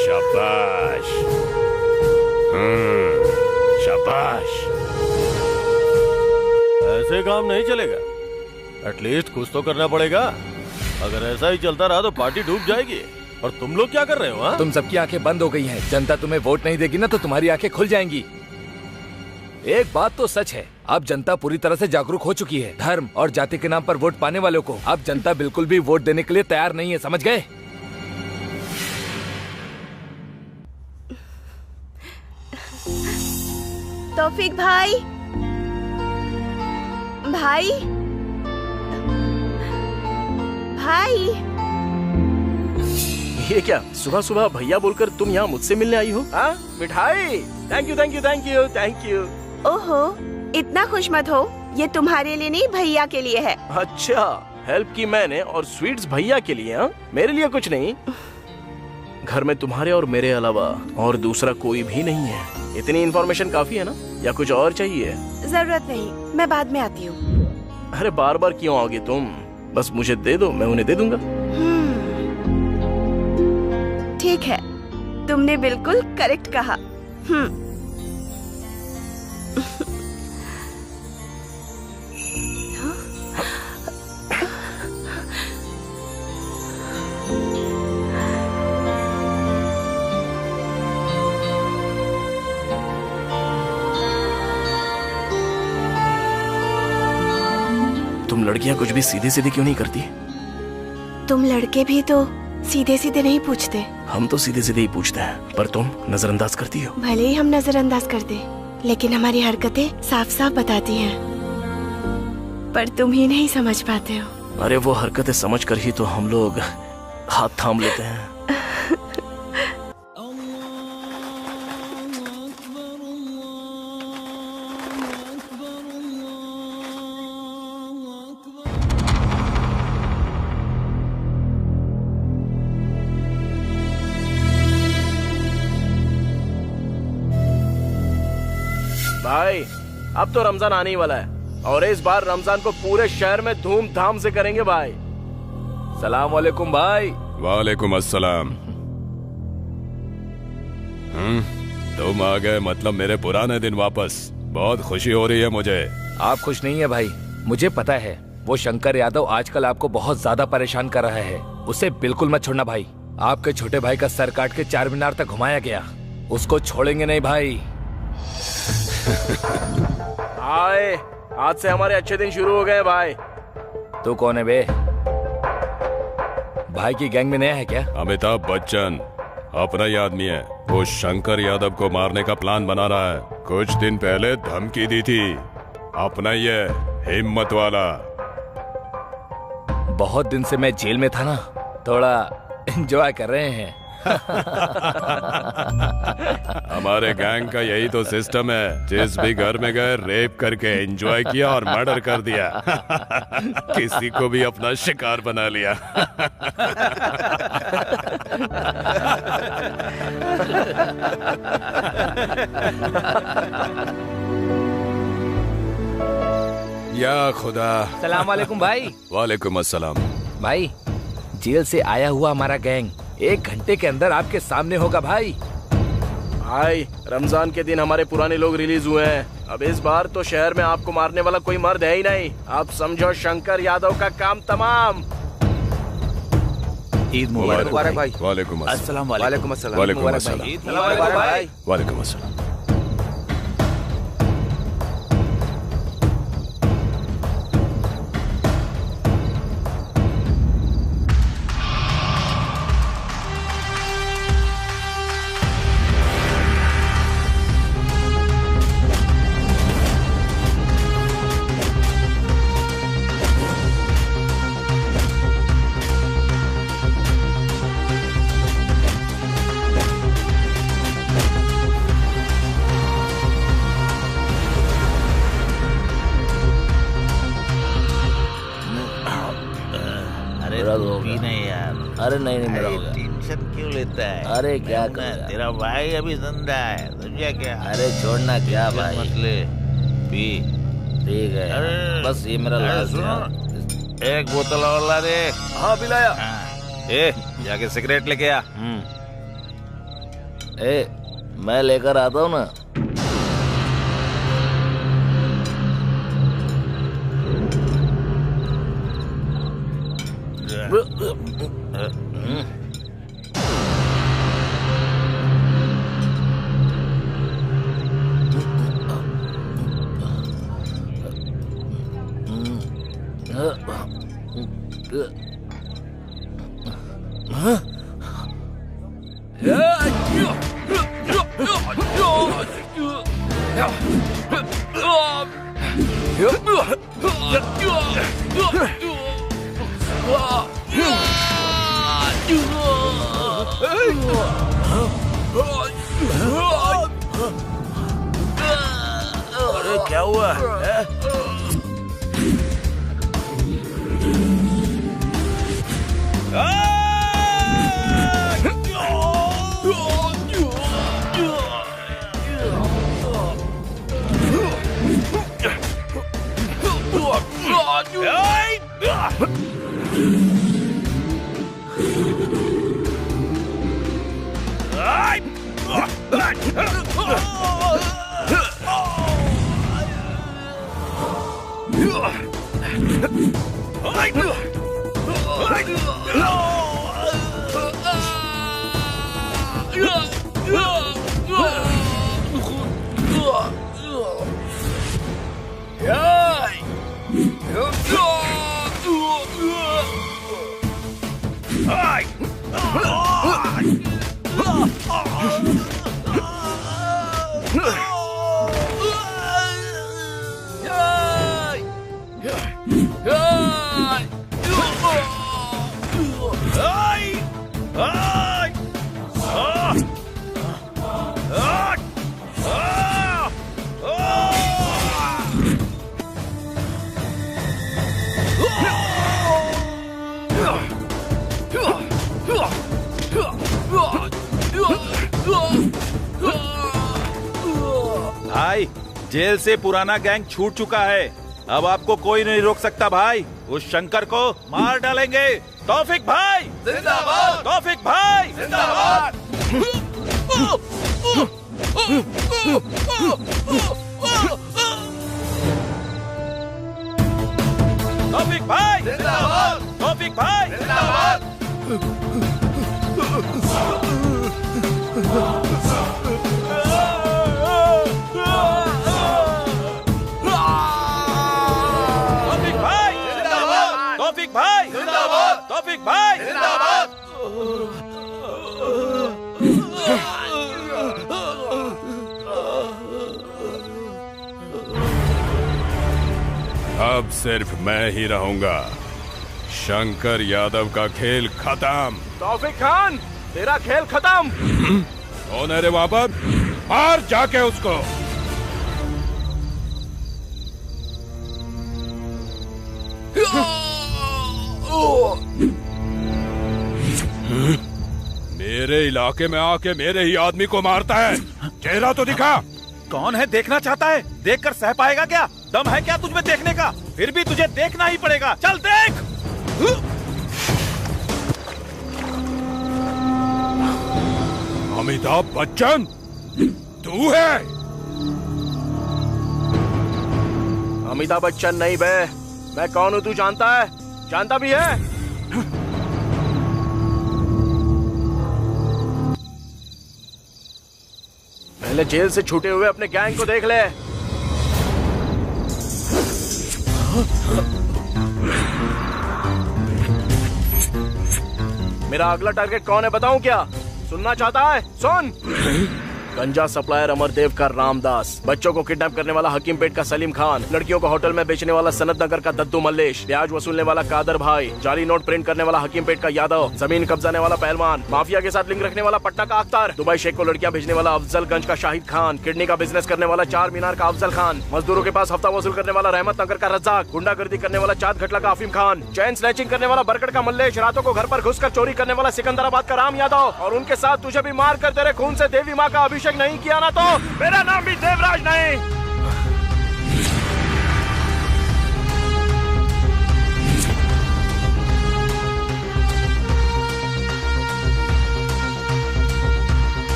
[SPEAKER 4] शाबाश। शाबाश।
[SPEAKER 11] ऐसे काम नहीं चलेगा, एटलीस्ट कुछ तो करना पड़ेगा। अगर ऐसा ही चलता रहा तो पार्टी डूब जाएगी। और तुम लोग क्या कर रहे हो?
[SPEAKER 9] तुम सबकी आंखें बंद हो गई हैं। जनता तुम्हें वोट नहीं देगी ना तो तुम्हारी आंखें खुल जाएंगी। एक बात तो सच है, अब जनता पूरी तरह से जागरूक हो चुकी है। धर्म और जाति के नाम पर वोट पाने वालों को अब जनता बिल्कुल भी वोट देने के लिए तैयार नहीं है, समझ गए?
[SPEAKER 3] तौफीक भाई, भाई, भाई।
[SPEAKER 5] ये क्या सुबह सुबह भैया बोलकर तुम यहाँ मुझसे मिलने आई हो? हाँ मिठाई, thank you thank you thank you thank you.
[SPEAKER 3] ओहो, इतना खुश मत हो, ये तुम्हारे लिए नहीं भैया के लिए है।
[SPEAKER 5] अच्छा, हेल्प की मैंने और स्वीट्स भैया के लिए? हाँ, मेरे लिए कुछ नहीं। घर में तुम्हारे और मेरे अलावा और दूसरा कोई भी नहीं है। इतनी इन्फॉर्मेशन काफी है ना, या कुछ और चाहिए?
[SPEAKER 3] जरूरत नहीं, मैं बाद में आती हूँ।
[SPEAKER 5] अरे बार बार क्यों आओगे तुम? बस मुझे दे दो, मैं उन्हें दे दूंगा।
[SPEAKER 3] ठीक है, तुमने बिल्कुल करेक्ट कहा।
[SPEAKER 5] तुम लड़कियां कुछ भी सीधे सीधे क्यों नहीं करती?
[SPEAKER 3] तुम लड़के भी तो सीधे सीधे नहीं पूछते।
[SPEAKER 5] हम तो सीधे सीधे ही पूछते हैं, पर तुम नजरअंदाज करती हो।
[SPEAKER 3] भले ही हम नजरअंदाज कर दे, लेकिन हमारी हरकतें साफ साफ बताती हैं। पर तुम ही नहीं समझ पाते हो।
[SPEAKER 5] अरे वो हरकतें समझ कर ही तो हम लोग हाथ थाम लेते हैं। भाई, अब तो रमजान आने ही वाला है और इस बार रमजान को पूरे शहर में धूमधाम से करेंगे भाई।
[SPEAKER 9] सलाम वालेकुम भाई।
[SPEAKER 4] वालेकुम अस्सलाम। तुम आ गए, मतलब मेरे पुराने दिन वापस। बहुत खुशी हो रही है मुझे।
[SPEAKER 9] आप खुश नहीं है भाई, मुझे पता है। वो शंकर यादव आजकल आपको बहुत ज्यादा परेशान कर रहा है। उसे बिल्कुल मत छोड़ना भाई। आपके छोटे भाई का सर काट के चार मीनार तक घुमाया गया, उसको छोड़ेंगे नहीं भाई।
[SPEAKER 5] हाय, आज से हमारे अच्छे दिन शुरू हो गए भाई।
[SPEAKER 9] तू कौन है बे? भाई की गैंग में नया है क्या?
[SPEAKER 4] अमिताभ बच्चन, अपना ही आदमी है। वो शंकर यादव को मारने का प्लान बना रहा है। कुछ दिन पहले धमकी दी थी। अपना ही है, हिम्मत वाला।
[SPEAKER 9] बहुत दिन से मैं जेल में था ना, थोड़ा एंजॉय कर रहे हैं।
[SPEAKER 4] हमारे गैंग का यही तो सिस्टम है। जिस भी घर में गए रेप करके एंजॉय किया और मर्डर कर दिया। किसी को भी अपना शिकार बना लिया। या खुदा।
[SPEAKER 9] सलाम वालेकुम भाई।
[SPEAKER 4] वालेकुम अस्सलाम।
[SPEAKER 9] भाई, जेल से आया हुआ हमारा गैंग 1 घंटे के अंदर आपके सामने होगा भाई।
[SPEAKER 5] भाई, रमजान के दिन हमारे पुराने लोग रिलीज हुए हैं। अब इस बार तो शहर में आपको मारने वाला कोई मर्द है ही नहीं। आप समझो शंकर यादव का काम तमाम।
[SPEAKER 6] ईद मुबारक भाई।
[SPEAKER 4] वालेकुम अस्सलाम।
[SPEAKER 6] वालेकुम अस्सलाम।
[SPEAKER 4] वालेकुम अस्सलाम।
[SPEAKER 6] ईद मुबारक भाई।
[SPEAKER 4] वालेकुम अस्सलाम।
[SPEAKER 12] अरे नहीं मेरा हो गया।
[SPEAKER 7] टेंशन क्यों लेता है?
[SPEAKER 12] अरे क्या कर,
[SPEAKER 7] तेरा भाई अभी जिंदा है, समझा क्या?
[SPEAKER 12] अरे छोड़ना क्या भाई,
[SPEAKER 7] मत ले, पी।
[SPEAKER 12] ठीक है, बस ये मेरा लास्ट है।
[SPEAKER 7] एक बोतल और ला दे।
[SPEAKER 5] हाँ पिलाया।
[SPEAKER 7] ए, जाके सिगरेट लेके आ।
[SPEAKER 12] मैं लेकर आता हूँ ना।
[SPEAKER 7] अरे क्या हुआ है? भाई, जेल से पुराना गैंग छूट चुका है। अब आपको कोई नहीं रोक सकता भाई। उस शंकर को मार डालेंगे। तौफिक भाई जिंदाबाद! तौफिक भाई जिंदाबाद! तौफिक भाई जिंदाबाद! तौफिक भाई जिंदाबाद! तौफिक भाई जिंदाबाद! तौफिक भाई जिंदाबाद!
[SPEAKER 4] अब सिर्फ मैं ही रहूंगा। शंकर यादव का खेल खत्म।
[SPEAKER 5] तौफिक खान, तेरा खेल खत्म।
[SPEAKER 4] कौन है रे वहां पर? मार जाके उसको। मेरे इलाके में आके मेरे ही आदमी को मारता है। चेहरा तो दिखा।
[SPEAKER 7] कौन है देखना चाहता है? देखकर सह पाएगा क्या? दम है क्या तुझमें देखने का? फिर भी तुझे देखना ही पड़ेगा। चल देख।
[SPEAKER 4] अमिताभ बच्चन, तू है?
[SPEAKER 5] अमिताभ बच्चन नहीं बे। मैं कौन हूँ तू जानता है? जानता भी है? पहले जेल से छूटे हुए अपने गैंग को देख ले। मेरा अगला टारगेट कौन है बताऊं क्या? सुनना चाहता है? सुन। गंजा सप्लायर अमरदेव का रामदास, बच्चों को किडनैप करने वाला हकीमपेट का सलीम खान, लड़कियों को होटल में बेचने वाला सनत नगर का दद्दू मल्लेश, ब्याज वसूलने वाला कादर भाई, जाली नोट प्रिंट करने वाला हकीमपेट का यादव, जमीन कब्जाने वाला पहलवान, माफिया के साथ लिंक रखने वाला पटना का अख्तर, दुबई शेख को लड़कियां भेजने वाला अफजलगंज का शाहिद खान, किडनी का बिजनेस करने वाला चार मीनार का अफजल खान, मजदूरों के पास हफ्ता वसूल करने वाला रहमत नगर का रज्जाक, गुंडागर्दी करने वाला चांद घटला का अफीम खान, चैन स्नैचिंग करने वाला बरगढ़ का मल्लेश, रातों को घर पर घुसकर चोरी करने वाला सिकंदराबाद का राम यादव, और उनके साथ तुझे भी मार कर तेरे खून से देवी माँ का अभिषेक नहीं किया ना तो मेरा नाम भी देवराज नहीं।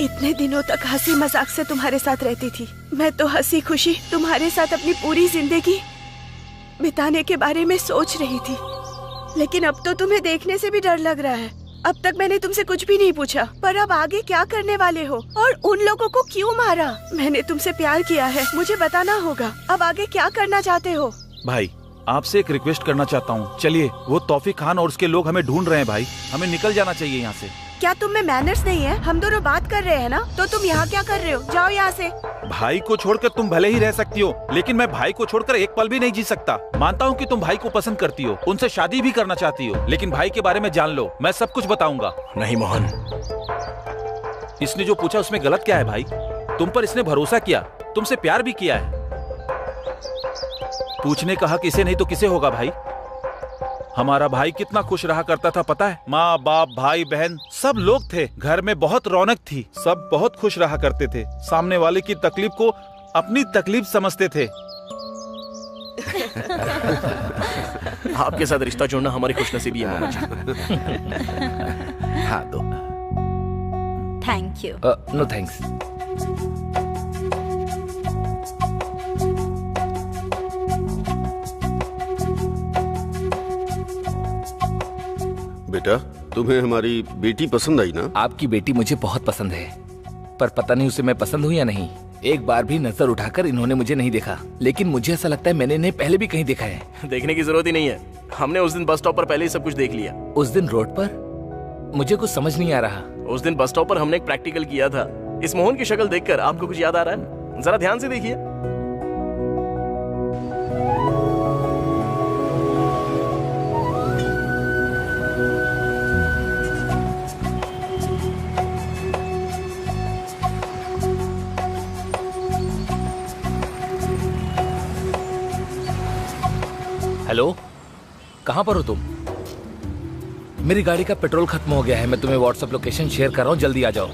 [SPEAKER 3] इतने दिनों तक हंसी मजाक से तुम्हारे साथ रहती थी। मैं तो हंसी खुशी तुम्हारे साथ अपनी पूरी जिंदगी बिताने के बारे में सोच रही थी, लेकिन अब तो तुम्हें देखने से भी डर लग रहा है। अब तक मैंने तुमसे कुछ भी नहीं पूछा, पर अब आगे क्या करने वाले हो और उन लोगों को क्यों मारा? मैंने तुमसे प्यार किया है, मुझे बताना होगा। अब आगे क्या करना चाहते हो?
[SPEAKER 7] भाई आपसे एक रिक्वेस्ट करना चाहता हूँ, चलिए, वो तौफीक खान और उसके लोग हमें ढूंढ रहे हैं भाई, हमें निकल जाना चाहिए यहाँ से।
[SPEAKER 3] क्या तुम में मैनर्स नहीं है? हम दोनों बात कर रहे हैं ना, तो तुम यहाँ क्या कर रहे हो? जाओ यहाँ से।
[SPEAKER 7] भाई को छोड़कर तुम भले ही रह सकती हो, लेकिन मैं भाई को छोड़कर एक पल भी नहीं जी सकता। मानता हूँ कि तुम भाई को पसंद करती हो, उनसे शादी भी करना चाहती हो, लेकिन भाई के बारे में जान लो, मैं सब कुछ बताऊंगा।
[SPEAKER 5] नहीं मोहन,
[SPEAKER 7] इसने जो पूछा उसमें गलत क्या है भाई? तुम पर इसने भरोसा किया, तुमसे प्यार भी किया है। पूछने का हक इसे नहीं तो किसे होगा भाई? हमारा भाई कितना खुश रहा करता था पता है? माँ बाप भाई बहन सब लोग थे, घर में बहुत रौनक थी, सब बहुत खुश रहा करते थे, सामने वाले की तकलीफ को अपनी तकलीफ समझते थे।
[SPEAKER 5] आपके साथ रिश्ता जोड़ना हमारी खुशनसीबी है मोहन जी।
[SPEAKER 7] हाँ दो।
[SPEAKER 1] Thank you.
[SPEAKER 9] No thanks.
[SPEAKER 8] बेटा, तुम्हें हमारी बेटी पसंद आई ना?
[SPEAKER 9] आपकी बेटी मुझे बहुत पसंद है, पर पता नहीं उसे मैं पसंद हूँ या नहीं। एक बार भी नजर उठाकर इन्होंने मुझे नहीं देखा, लेकिन मुझे ऐसा लगता है मैंने इन्हें पहले भी कहीं देखा है।
[SPEAKER 5] देखने की जरूरत ही नहीं है, हमने उस दिन बस स्टॉप पर पहले ही सब कुछ देख लिया।
[SPEAKER 9] उस दिन रोड पर मुझे कुछ समझ नहीं आ रहा।
[SPEAKER 5] उस दिन बस स्टॉप पर हमने एक प्रैक्टिकल किया था। इस मोहन की शक्ल देखकर आपको कुछ याद आ रहा है? जरा ध्यान से देखिए।
[SPEAKER 9] हेलो, कहाँ पर हो तुम? मेरी गाड़ी का पेट्रोल खत्म हो गया है, मैं तुम्हें व्हाट्सएप लोकेशन शेयर कर रहा हूँ, जल्दी आ जाओ।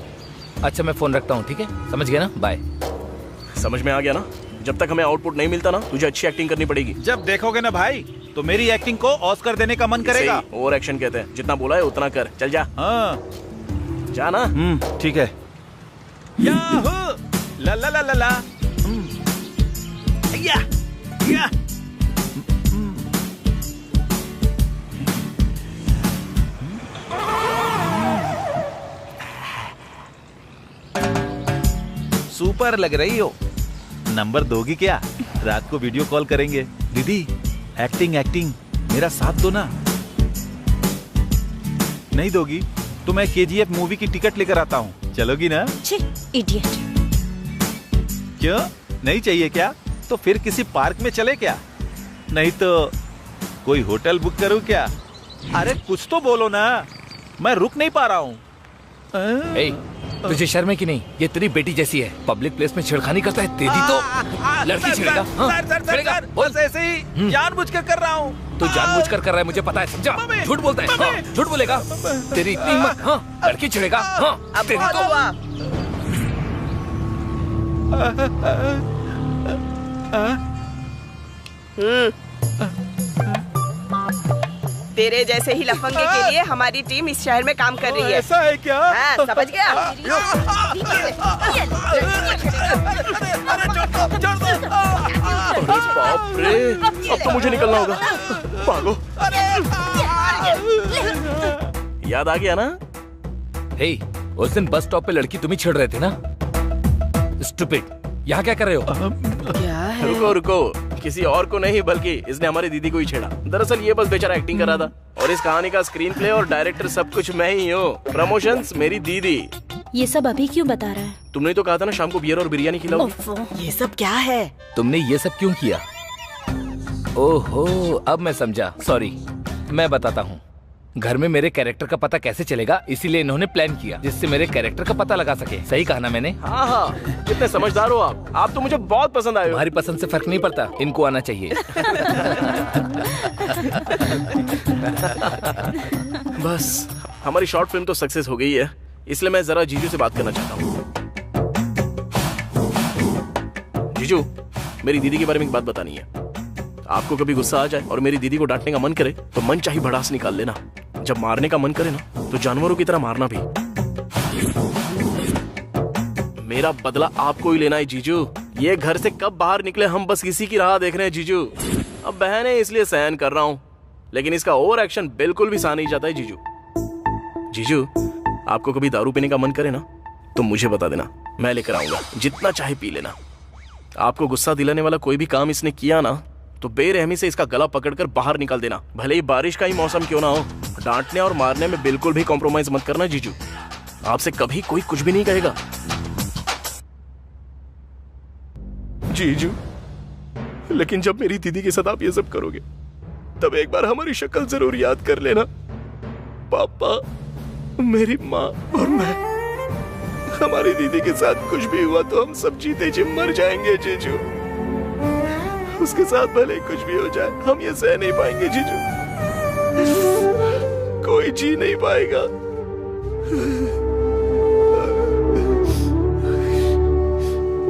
[SPEAKER 9] अच्छा मैं फोन रखता हूँ, ठीक है? समझ गया ना? बाय।
[SPEAKER 5] समझ में आ गया ना? जब तक हमें आउटपुट नहीं मिलता ना, तुझे अच्छी एक्टिंग करनी पड़ेगी।
[SPEAKER 7] जब देखोगे ना भाई, तो मेरी एक्टिंग को ऑस्कर देने का मन करेगा।
[SPEAKER 5] ओवर एक्शन कहते हैं, जितना बोला है उतना कर। चल जा।
[SPEAKER 7] हाँ
[SPEAKER 5] जा ना।
[SPEAKER 7] ठीक है। याहू ला ला ला ला ला। या या। सुपर लग रही हो। नंबर दोगी क्या? रात को वीडियो कॉल करेंगे। दीदी एक्टिंग एक्टिंग मेरा साथ दो ना। नहीं दोगी तो मैं KGF मूवी की टिकट लेकर आता हूँ, चलोगी ना?
[SPEAKER 1] इडियट।
[SPEAKER 7] क्यों नहीं चाहिए क्या? तो फिर किसी पार्क में चले क्या? नहीं तो कोई होटल बुक करूँ क्या? अरे कुछ तो बोलो ना, मैं रुक नहीं पा रहा हूँ।
[SPEAKER 9] तुझे शर्म है कि नहीं? ये तेरी बेटी जैसी है, पब्लिक प्लेस में छेड़खानी करता है। तेरी तो लड़की छेड़ेगा।
[SPEAKER 7] सर, बस ऐसे ही जानबूझकर कर रहा हूँ।
[SPEAKER 9] तू जानबूझकर कर रहा है, मुझे पता है, समझा? झूठ बोलता है। हाँ, झूठ बोलेगा। तेरी इतनी हिम्मत? हाँ, लड़की छेड़ेगा। हाँ, तेरी
[SPEAKER 3] तेरे जैसे ही लफंगे के लिए हमारी टीम इस शहर में काम कर रही है।
[SPEAKER 7] ऐसा है क्या?
[SPEAKER 3] हाँ, समझ गया?
[SPEAKER 5] बाप रे, अब तो मुझे निकलना होगा। भागो। याद आ गया ना?
[SPEAKER 9] हे, उस दिन बस स्टॉप पे लड़की तुम ही छेड़ रहे थे ना? स्टूपिड, यहाँ क्या कर रहे हो?
[SPEAKER 3] क्या है?
[SPEAKER 5] रुको रुको, किसी और को नहीं बल्कि इसने हमारी दीदी को ही छेड़ा। दरअसल ये बस बेचारा एक्टिंग कर रहा था, और इस कहानी का स्क्रीन प्ले और डायरेक्टर सब कुछ मैं ही हूँ। प्रमोशंस मेरी दीदी।
[SPEAKER 1] ये सब अभी क्यों बता रहा है?
[SPEAKER 5] तुमने तो कहा था ना शाम को बियर और बिरयानी खिलाओगी।
[SPEAKER 3] ये सब क्या है?
[SPEAKER 9] तुमने ये सब क्यों किया? ओहो, अब मैं समझा। सॉरी, मैं बताता हूँ। घर में मेरे कैरेक्टर का पता कैसे चलेगा, इसीलिए इन्होंने प्लान किया जिससे मेरे कैरेक्टर का पता लगा सके। सही कहा ना मैंने?
[SPEAKER 5] हाँ हाँ, कितने समझदार हो आप तो मुझे बहुत पसंद आए हो।
[SPEAKER 9] तुम्हारी पसंद से फर्क नहीं पड़ता, इनको आना चाहिए।
[SPEAKER 5] बस हमारी शॉर्ट फिल्म तो सक्सेस हो गई है, इसलिए मैं जरा जीजू से बात करना चाहता हूँ। जीजू, मेरी दीदी के बारे में एक बात बतानी है। आपको कभी गुस्सा आ जाए और मेरी दीदी को डांटने का मन करे तो मन चाही भड़ास निकाल लेना। जब मारने का मन करे ना तो जानवरों की तरह मारना भी। मेरा बदला आपको ही लेना है जीजू। ये घर से कब बाहर निकले हम बस इसी की राह देख रहे हैं जीजू। अब बहन है इसलिए सहन कर रहा हूँ, लेकिन इसका ओवर एक्शन बिल्कुल भी सहा नहीं जाता है जीजू। जीजू, आपको कभी दारू पीने का मन करे ना तो मुझे बता देना, मैं लेकर आऊंगा, जितना चाहे पी लेना। आपको गुस्सा दिलाने वाला कोई भी काम इसने किया ना तो बेरहमी से इसका गला पकड़कर बाहर निकाल देना, भले ही बारिश का ही मौसम क्यों ना हो। डांटने और मारने में बिल्कुल भी कॉम्प्रोमाइज मत करना जीजू, आपसे कभी कोई कुछ भी नहीं कहेगा। जीजू, लेकिन जब मेरी दीदी के साथ आप ये सब करोगे तब एक बार हमारी शक्ल जरूर याद कर लेना। पापा, मेरी माँ और मैं, हमारी दीदी के साथ कुछ भी हुआ तो हम सब जीते जी मर जाएंगे जीजू। उसके साथ भले ही कुछ भी हो जाए, हम ये सह नहीं पाएंगे जीजू, कोई जी नहीं पाएगा।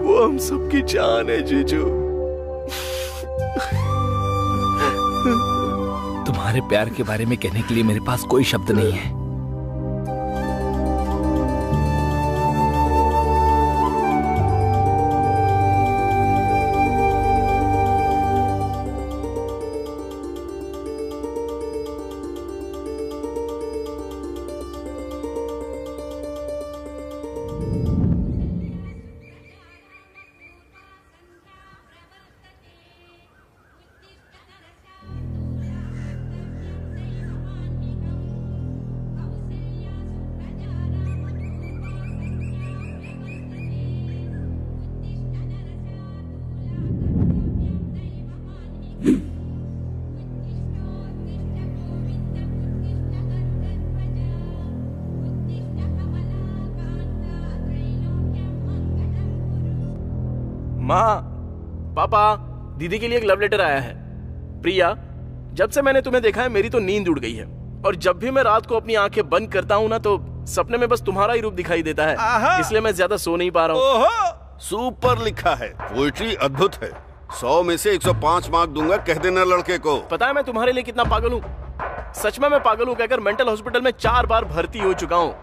[SPEAKER 5] वो हम सबकी जान है जीजू।
[SPEAKER 9] तुम्हारे प्यार के बारे में कहने के लिए मेरे पास कोई शब्द नहीं है।
[SPEAKER 5] माँ, पापा, दीदी के लिए एक लव लेटर आया है। प्रिया, जब से मैंने तुम्हें देखा है मेरी तो नींद उड़ गई है, और जब भी मैं रात को अपनी आंखें बंद करता हूँ ना तो सपने में बस तुम्हारा ही रूप दिखाई देता है, इसलिए मैं ज्यादा सो नहीं पा रहा हूँ।
[SPEAKER 8] सुपर लिखा है, पोएट्री अद्भुत है। 100 में से 105 मार्क दूंगा, कह देना लड़के को।
[SPEAKER 5] पता है मैं तुम्हारे लिए कितना पागल हूँ? सच में मैं पागल हूँ कहकर मेंटल हॉस्पिटल में 4 बार भर्ती हो चुका हूँ।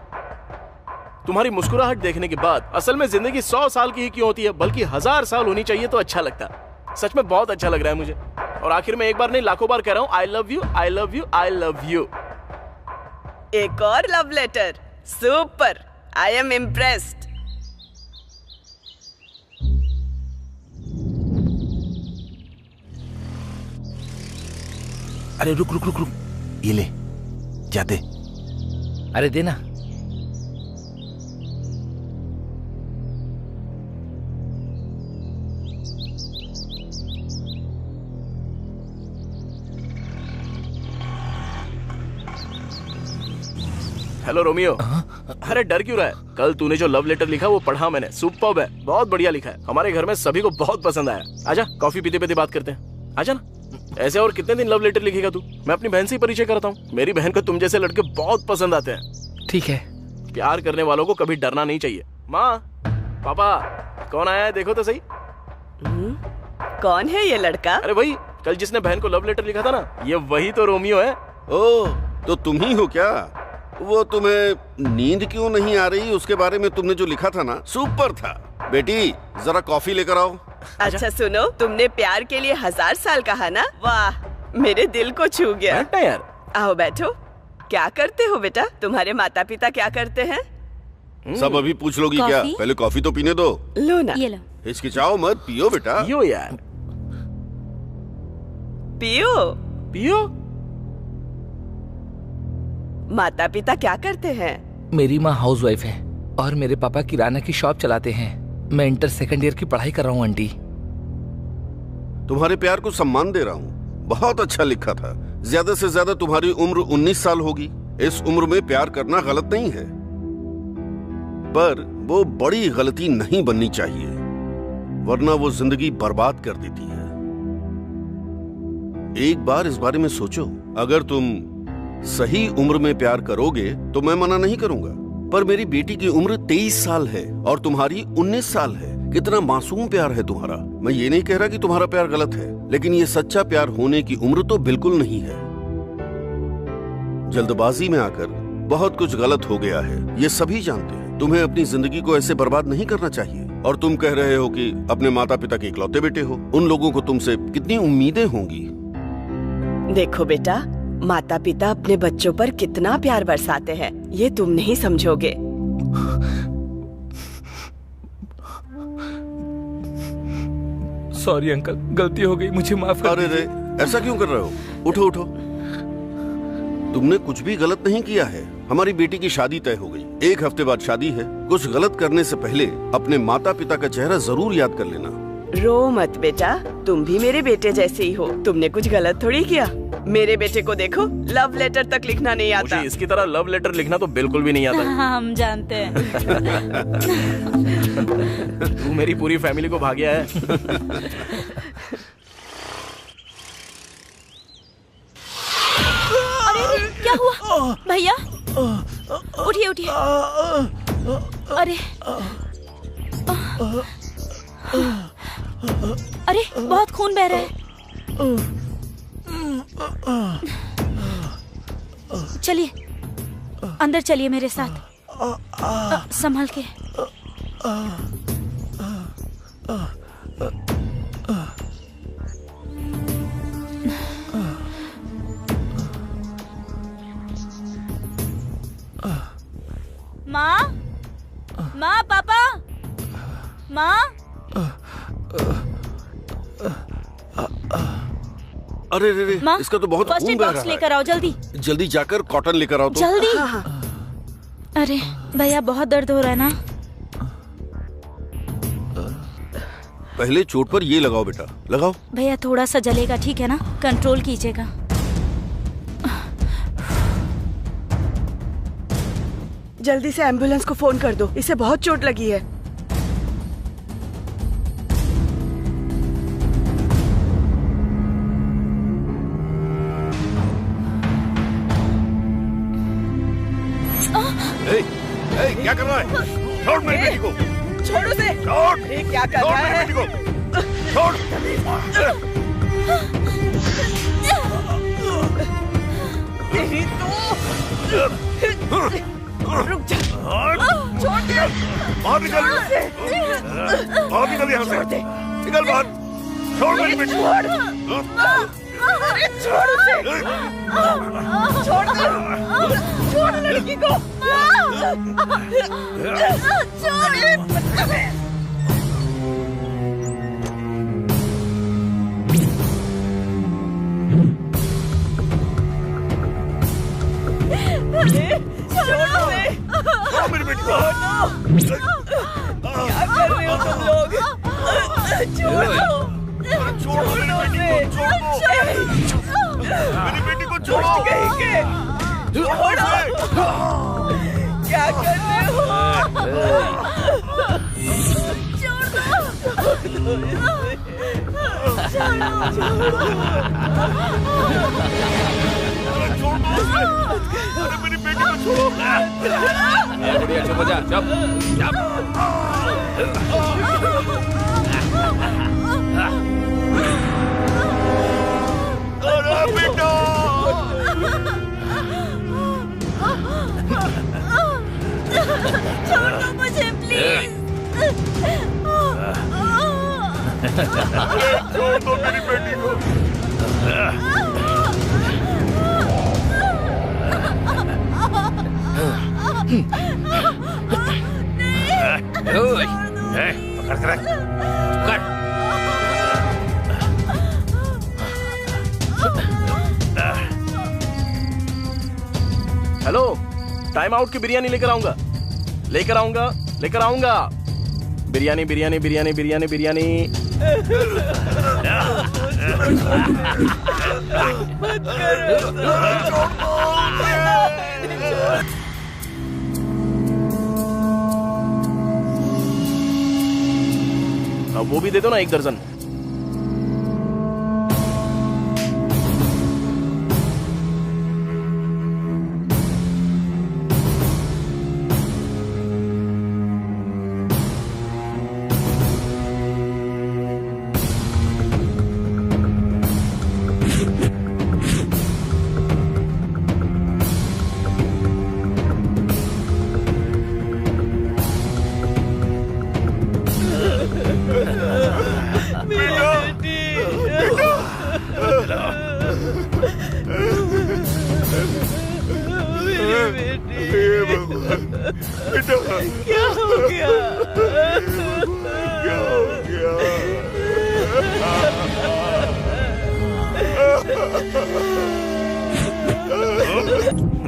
[SPEAKER 5] तुम्हारी मुस्कुराहट देखने के बाद असल में जिंदगी 100 साल की ही क्यों होती है, बल्कि 1000 साल होनी चाहिए तो अच्छा लगता। सच में बहुत अच्छा लग रहा है मुझे, और आखिर में एक बार नहीं लाखों बार कह रहा हूँ I love you, I love you, I love you.
[SPEAKER 3] एक और love letter, super, I am impressed.
[SPEAKER 6] अरे रुक रुक रुक रुक, ये ले, जाते।
[SPEAKER 9] अरे देना।
[SPEAKER 5] Hello Romeo. अरे डर क्यों रहा है? कल तूने जो लव लेटर लिखा वो पढ़ा मैंने, सुपर्ब है, बहुत बढ़िया लिखा है, हमारे घर में सभी को बहुत पसंद आया। आजा कॉफी पीते पीते बात करते हैं, आजा ना। ऐसे और कितने दिन लव लेटर लिखेगा तू? मैं अपनी बहन से ही परिचय करता हूँ, मेरी बहन को तुम जैसे लड़के बहुत पसंद आते हैं।
[SPEAKER 9] ठीक है।
[SPEAKER 5] प्यार करने वालों को कभी डरना नहीं चाहिए। माँ, पापा, कौन आया है देखो तो सही।
[SPEAKER 3] कौन है ये लड़का?
[SPEAKER 5] अरे वही, कल जिसने बहन को लव लेटर लिखा था ना, ये वही तो रोमियो है।
[SPEAKER 8] ओह, तो तुम ही हो क्या? वो तुम्हें नींद क्यों नहीं आ रही उसके बारे में तुमने जो लिखा था ना, सुपर था। बेटी जरा कॉफी लेकर आओ।
[SPEAKER 3] अच्छा सुनो, तुमने प्यार के लिए 1000 साल कहा ना, वाह, मेरे दिल को छू गया।
[SPEAKER 5] यार
[SPEAKER 3] आओ बैठो। क्या करते हो बेटा? तुम्हारे माता पिता क्या करते हैं?
[SPEAKER 8] सब अभी पूछ लोगी क्या? पहले कॉफी तो पीने दो।
[SPEAKER 3] लो ना,
[SPEAKER 1] ये लो।
[SPEAKER 8] हिचकिचाओ मत, पियो बेटा।
[SPEAKER 5] पियो यार,
[SPEAKER 3] पियो
[SPEAKER 5] पियो।
[SPEAKER 3] माता पिता क्या करते हैं?
[SPEAKER 9] मेरी माँ हाउसवाइफ है और मेरे पापा किराना की शॉप चलाते हैं। मैं इंटर सेकंड ईयर की पढ़ाई कर रहा हूँ आंटी।
[SPEAKER 8] तुम्हारे प्यार को सम्मान दे रहा हूँ, बहुत अच्छा लिखा था। ज्यादा से ज्यादा तुम्हारी उम्र 19 साल होगी। इस उम्र में प्यार करना गलत नहीं है, पर वो बड़ी गलती नहीं बननी चाहिए, वरना वो जिंदगी बर्बाद कर देती है। एक बार इस बारे में सोचो, अगर तुम सही उम्र में प्यार करोगे तो मैं मना नहीं करूंगा, पर मेरी बेटी की उम्र 23 साल है और तुम्हारी 19 साल है। कितना मासूम प्यार है तुम्हारा। मैं ये नहीं कह रहा कि तुम्हारा प्यार गलत है, लेकिन ये सच्चा प्यार होने की उम्र तो बिल्कुल नहीं है। जल्दबाजी में आकर बहुत कुछ गलत हो गया है, ये सभी जानते हैं। तुम्हें अपनी जिंदगी को ऐसे बर्बाद नहीं करना चाहिए। और तुम कह रहे हो कि अपने माता पिता के इकलौते बेटे हो, उन लोगों को तुमसे कितनी उम्मीदें होंगी।
[SPEAKER 3] देखो बेटा, माता पिता अपने बच्चों पर कितना प्यार बरसाते हैं, ये तुम नहीं समझोगे।
[SPEAKER 9] सॉरी अंकल, गलती हो गई, मुझे माफ कर
[SPEAKER 8] अरे रे, ऐसा क्यों कर रहे हो? उठो उठो। तुमने कुछ भी गलत नहीं किया है। हमारी बेटी की शादी तय हो गई। 1 हफ्ते बाद शादी है। कुछ गलत करने से पहले अपने माता पिता का चेहरा जरूर याद कर लेना।
[SPEAKER 3] रो मत बेटा, तुम भी मेरे बेटे जैसे ही हो। तुमने कुछ गलत थोड़ी किया। मेरे बेटे को देखो, लव लेटर तक लिखना नहीं आता।
[SPEAKER 5] मुझे इसकी तरह लव लेटर लिखना तो बिल्कुल भी नहीं आता।
[SPEAKER 1] हाँ, हम जानते हैं।
[SPEAKER 5] तू मेरी पूरी फैमिली को भाग्या है।
[SPEAKER 1] अरे क्या हुआ भैया? उठिए उठिए। अरे अरे बहुत खून बह रहा है। चलिए अंदर चलिए मेरे साथ। संभल के। माँ, माँ, पापा, माँ।
[SPEAKER 8] अरे रे रे, इसका तो बहुत
[SPEAKER 1] फर्स्ट एड
[SPEAKER 8] खून बह
[SPEAKER 1] बॉक्स
[SPEAKER 8] रहा
[SPEAKER 1] लेकर आओ जल्दी।
[SPEAKER 8] है। जल्दी जाकर कॉटन लेकर आओ तो।
[SPEAKER 1] जल्दी। अरे भैया बहुत दर्द हो रहा है ना।
[SPEAKER 8] पहले चोट पर ये लगाओ बेटा, लगाओ।
[SPEAKER 1] भैया थोड़ा सा जलेगा, ठीक है ना? कंट्रोल कीजिएगा।
[SPEAKER 3] जल्दी से एम्बुलेंस को फोन कर दो, इसे बहुत चोट लगी है।
[SPEAKER 8] क्या कर रहा है? छोड़ मेरी बेटी को।
[SPEAKER 3] छोड़ उसे।
[SPEAKER 8] छोड़।
[SPEAKER 3] अरे क्या कर रहा है?
[SPEAKER 8] मेरी बेटी को। छोड़।
[SPEAKER 3] तेरी तो। रुक जा। छोड़ दे।
[SPEAKER 8] बाहर निकल। बाहर निकल यहाँ से। निकल बाहर। छोड़ मेरी बेटी को।
[SPEAKER 3] अरे छोड़ उसे। छोड़ दे। छोड़ लड़की को।
[SPEAKER 8] मेरी बेटी को।
[SPEAKER 3] क्या कर रहे हो तुम लोग? छोड़ो। छोड़ो
[SPEAKER 8] मेरी बेटी को छोड़ो।
[SPEAKER 3] छोड़ो। क्या कर रहे हो?
[SPEAKER 8] अरे मेरी बेटी को छोड़ो।
[SPEAKER 9] बढ़िया, चुप हो जा, चुप।
[SPEAKER 8] अरे बेटा।
[SPEAKER 1] छोड़ दो मुझे प्लीज।
[SPEAKER 8] छोड़ दो मेरी बेटी को।
[SPEAKER 9] पकड़ कर रख।
[SPEAKER 5] हेलो, टाइम आउट की बिरयानी लेकर आऊंगा। बिरयानी बिरयानी बिरयानी बिरयानी बिरयानी। अब वो भी दे दो ना, 1 दर्जन।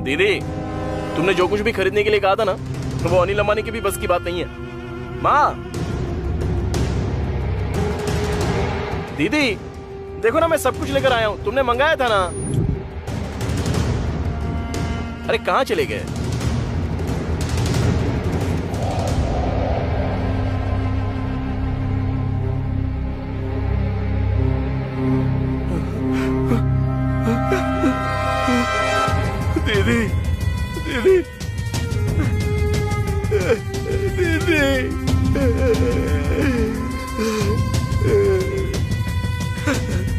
[SPEAKER 5] दीदी, तुमने जो कुछ भी खरीदने के लिए कहा था ना, वो अनिल अंबानी की भी बस की बात नहीं है। माँ, दीदी देखो ना, मैं सब कुछ लेकर आया हूँ, तुमने मंगाया था ना। अरे कहाँ चले गए?
[SPEAKER 13] दीदी, दीदी, दीदी,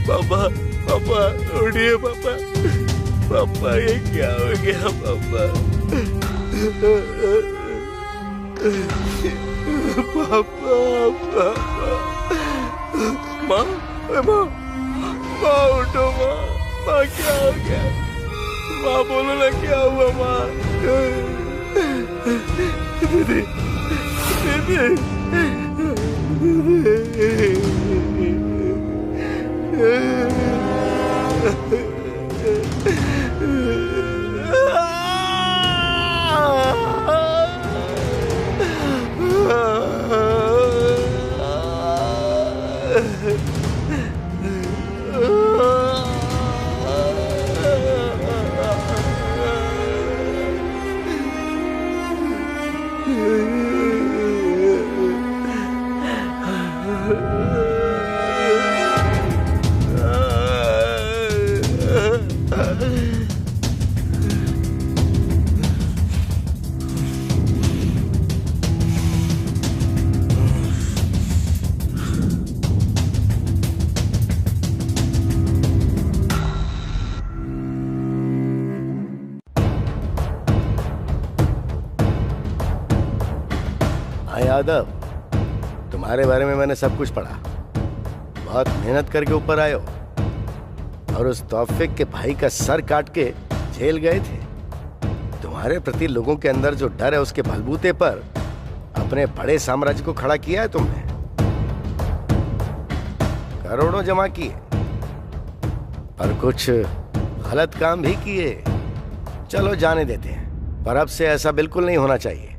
[SPEAKER 13] पापा, पापा, उठिए पापा, पापा, ये क्या हो गया पापा? पापा, पापा, माँ, माँ, माँ उठो माँ, माँ क्या हो गया? माँ बोलो ना क्या हुआ माँ? दीदी, यादव, तुम्हारे बारे में मैंने सब कुछ पढ़ा। बहुत मेहनत करके ऊपर आए हो और उस तौफीक के भाई का सर काट के जेल गए थे। तुम्हारे प्रति लोगों के अंदर जो डर है, उसके बलबूते पर अपने बड़े साम्राज्य को खड़ा किया है तुमने। करोड़ों जमा किए, पर कुछ गलत काम भी किए। चलो जाने देते हैं, पर अब से ऐसा बिल्कुल नहीं होना चाहिए।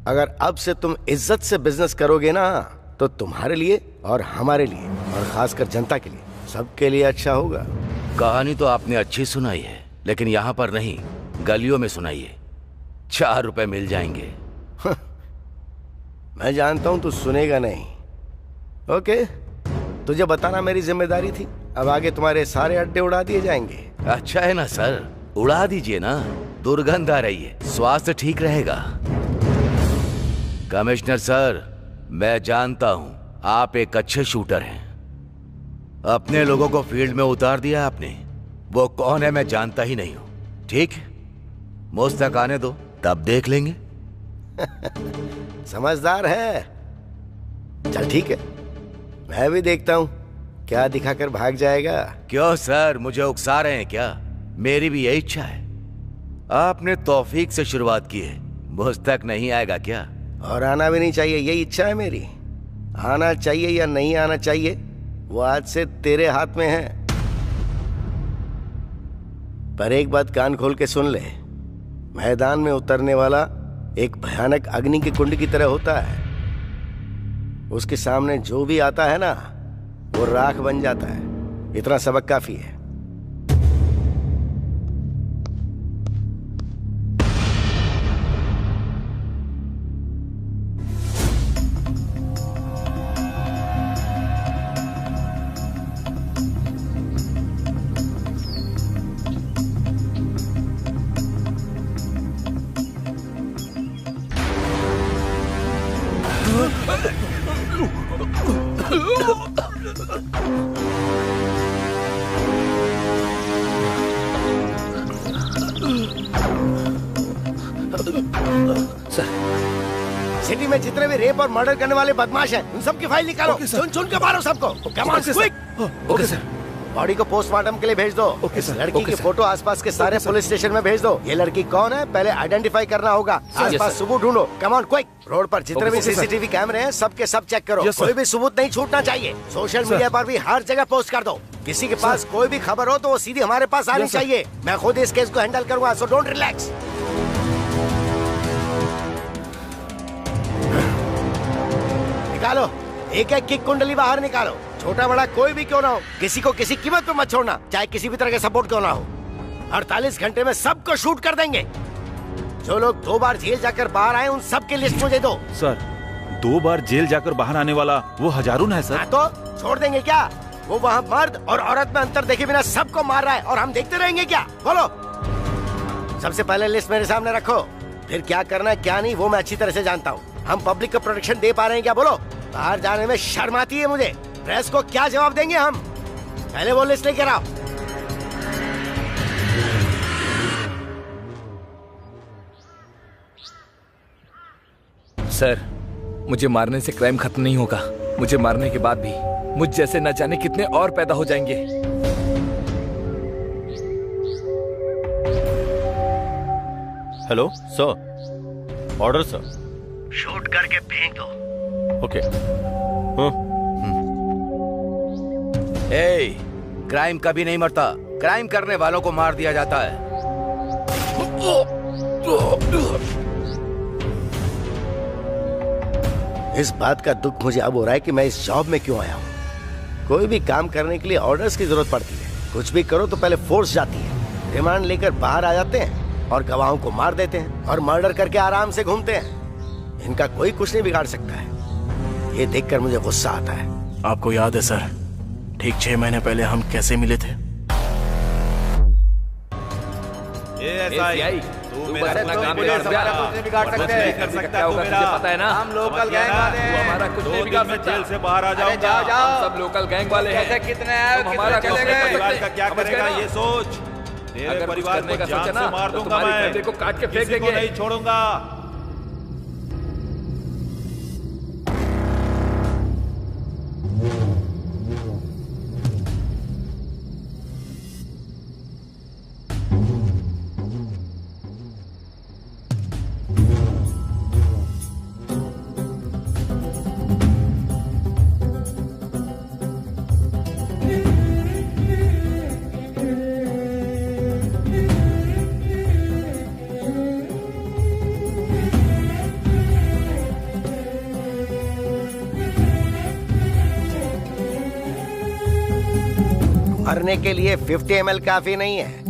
[SPEAKER 13] अगर अब से तुम इज्जत से बिजनेस करोगे ना, तो तुम्हारे लिए और हमारे लिए और खासकर जनता के लिए, सबके लिए अच्छा होगा।
[SPEAKER 6] कहानी तो आपने अच्छी सुनाई है, लेकिन यहाँ पर नहीं, गलियों में सुनाइए। 4 रुपए मिल जाएंगे।
[SPEAKER 10] मैं जानता हूं तू सुनेगा नहीं। ओके, तुझे बताना मेरी जिम्मेदारी थी। अब आगे तुम्हारे सारे अड्डे उड़ा दिए जाएंगे।
[SPEAKER 6] अच्छा है ना सर, उड़ा दीजिए ना, दुर्गंध आ रही है, स्वास्थ्य ठीक रहेगा। कमिश्नर सर, मैं जानता हूं आप एक अच्छे शूटर हैं। अपने लोगों को फील्ड में उतार दिया आपने। वो कौन है मैं जानता ही नहीं हूं। ठीक, मुझ तक आने दो, तब देख लेंगे।
[SPEAKER 10] समझदार है। चल ठीक है, मैं भी देखता हूं क्या दिखाकर भाग जाएगा।
[SPEAKER 6] क्यों सर, मुझे उकसा रहे हैं क्या? मेरी भी यही इच्छा है। आपने तौफीक से शुरुआत की है, मुझ तक नहीं आएगा क्या?
[SPEAKER 10] और आना भी नहीं चाहिए, यही इच्छा है मेरी। आना चाहिए या नहीं आना चाहिए, वो आज से तेरे हाथ में है। पर एक बात कान खोल के सुन ले, मैदान में उतरने वाला एक भयानक अग्नि के कुंड की तरह होता है। उसके सामने जो भी आता है ना, वो राख बन जाता है। इतना सबक काफी है। सिटी में जितने भी रेप और मर्डर करने वाले बदमाश हैं, उन सबकी फाइल निकालो। चुन चुन के मारो सबको। Come on quick.
[SPEAKER 6] Okay sir.
[SPEAKER 10] Body को पोस्टमार्टम के लिए भेज दो। इस लड़की की फोटो आसपास के सारे पुलिस स्टेशन में भेज दो। ये लड़की कौन है पहले आइडेंटिफाई करना होगा। आसपास सबूत ढूंढो। Come on quick. रोड पर जितने भी सीसीटीवी कैमरे हैं, सबके सब चेक करो। कोई भी सबूत नहीं छूटना चाहिए। सोशल मीडिया पर भी हर जगह पोस्ट कर दो। किसी के पास कोई भी खबर हो तो वो सीधी हमारे पास आनी चाहिए। मैं खुद इस केस को हैंडल करूंगा, सो डोंट रिलैक्स। निकालो, एक एक की कुंडली बाहर निकालो, छोटा बड़ा कोई भी क्यों ना हो, किसी को किसी कीमत पे मत छोड़ना, चाहे किसी भी तरह का सपोर्ट क्यों ना हो। 48 घंटे में सबको शूट कर देंगे। जो लोग 2 बार जेल जाकर बाहर आए उन सब की लिस्ट मुझे दो।
[SPEAKER 7] सर 2 बार जेल जाकर बाहर आने वाला वो हजारून है सर।
[SPEAKER 10] हाँ तो छोड़ देंगे क्या? वो वहाँ मर्द और औरत में अंतर देखे बिना सबको मार रहा है और हम देखते रहेंगे क्या? बोलो। सबसे पहले लिस्ट मेरे सामने रखो, फिर क्या करना है क्या नहीं वो मैं अच्छी तरह से जानता हूँ। हम पब्लिक को प्रोटेक्शन दे पा रहे हैं क्या? बोलो। बाहर जाने में शर्म आती है मुझे। प्रेस को क्या जवाब देंगे हम? पहले वो लिस्ट लेकर आओ।
[SPEAKER 9] सर, मुझे मारने से क्राइम खत्म नहीं होगा। मुझे मारने के बाद भी मुझ जैसे न जाने कितने और पैदा हो जाएंगे।
[SPEAKER 11] Hello sir, order sir.
[SPEAKER 10] Shoot करके फेंक दो।
[SPEAKER 11] ओके।
[SPEAKER 6] ए, क्राइम कभी नहीं मरता, क्राइम करने वालों को मार दिया जाता है।
[SPEAKER 10] इस बात का दुख मुझे अब हो रहा है कि मैं इस जॉब में क्यों आया हूँ। कोई भी काम करने के लिए ऑर्डर्स की जरूरत पड़ती है। कुछ भी करो तो पहले फोर्स जाती है, रिमांड लेकर बाहर आ जाते हैं और गवाहों को मार देते हैं और मर्डर करके आराम से घूमते हैं। इनका कोई कुछ नहीं बिगाड़ सकता है। ये देखकर मुझे गुस्सा आता है।
[SPEAKER 5] आपको याद है सर, ठीक 6 महीने पहले हम कैसे मिले थे?
[SPEAKER 9] तू बस अपना काम बिगाड़ सकते हैं। कर सकता होगा, तुझे पता है ना।
[SPEAKER 6] हम लोकल गैंग वाले हैं,
[SPEAKER 9] हमारा कुछ नहीं बिगाड़ सकता।
[SPEAKER 7] जेल से बाहर आ जाओ।
[SPEAKER 6] जाओ जाओ,
[SPEAKER 9] सब लोकल गैंग वाले हैं।
[SPEAKER 6] कैसे कितने आए,
[SPEAKER 9] हमारा
[SPEAKER 6] चले गए।
[SPEAKER 7] परिवार का क्या करेगा ये सोच। तेरे परिवार को जान से मार दूंगा मैं,
[SPEAKER 9] को काट के फेंक
[SPEAKER 7] किसी को
[SPEAKER 9] देंगे।
[SPEAKER 7] नहीं छोड़ूंगा।
[SPEAKER 10] मरने के लिए 50 ml काफी नहीं है,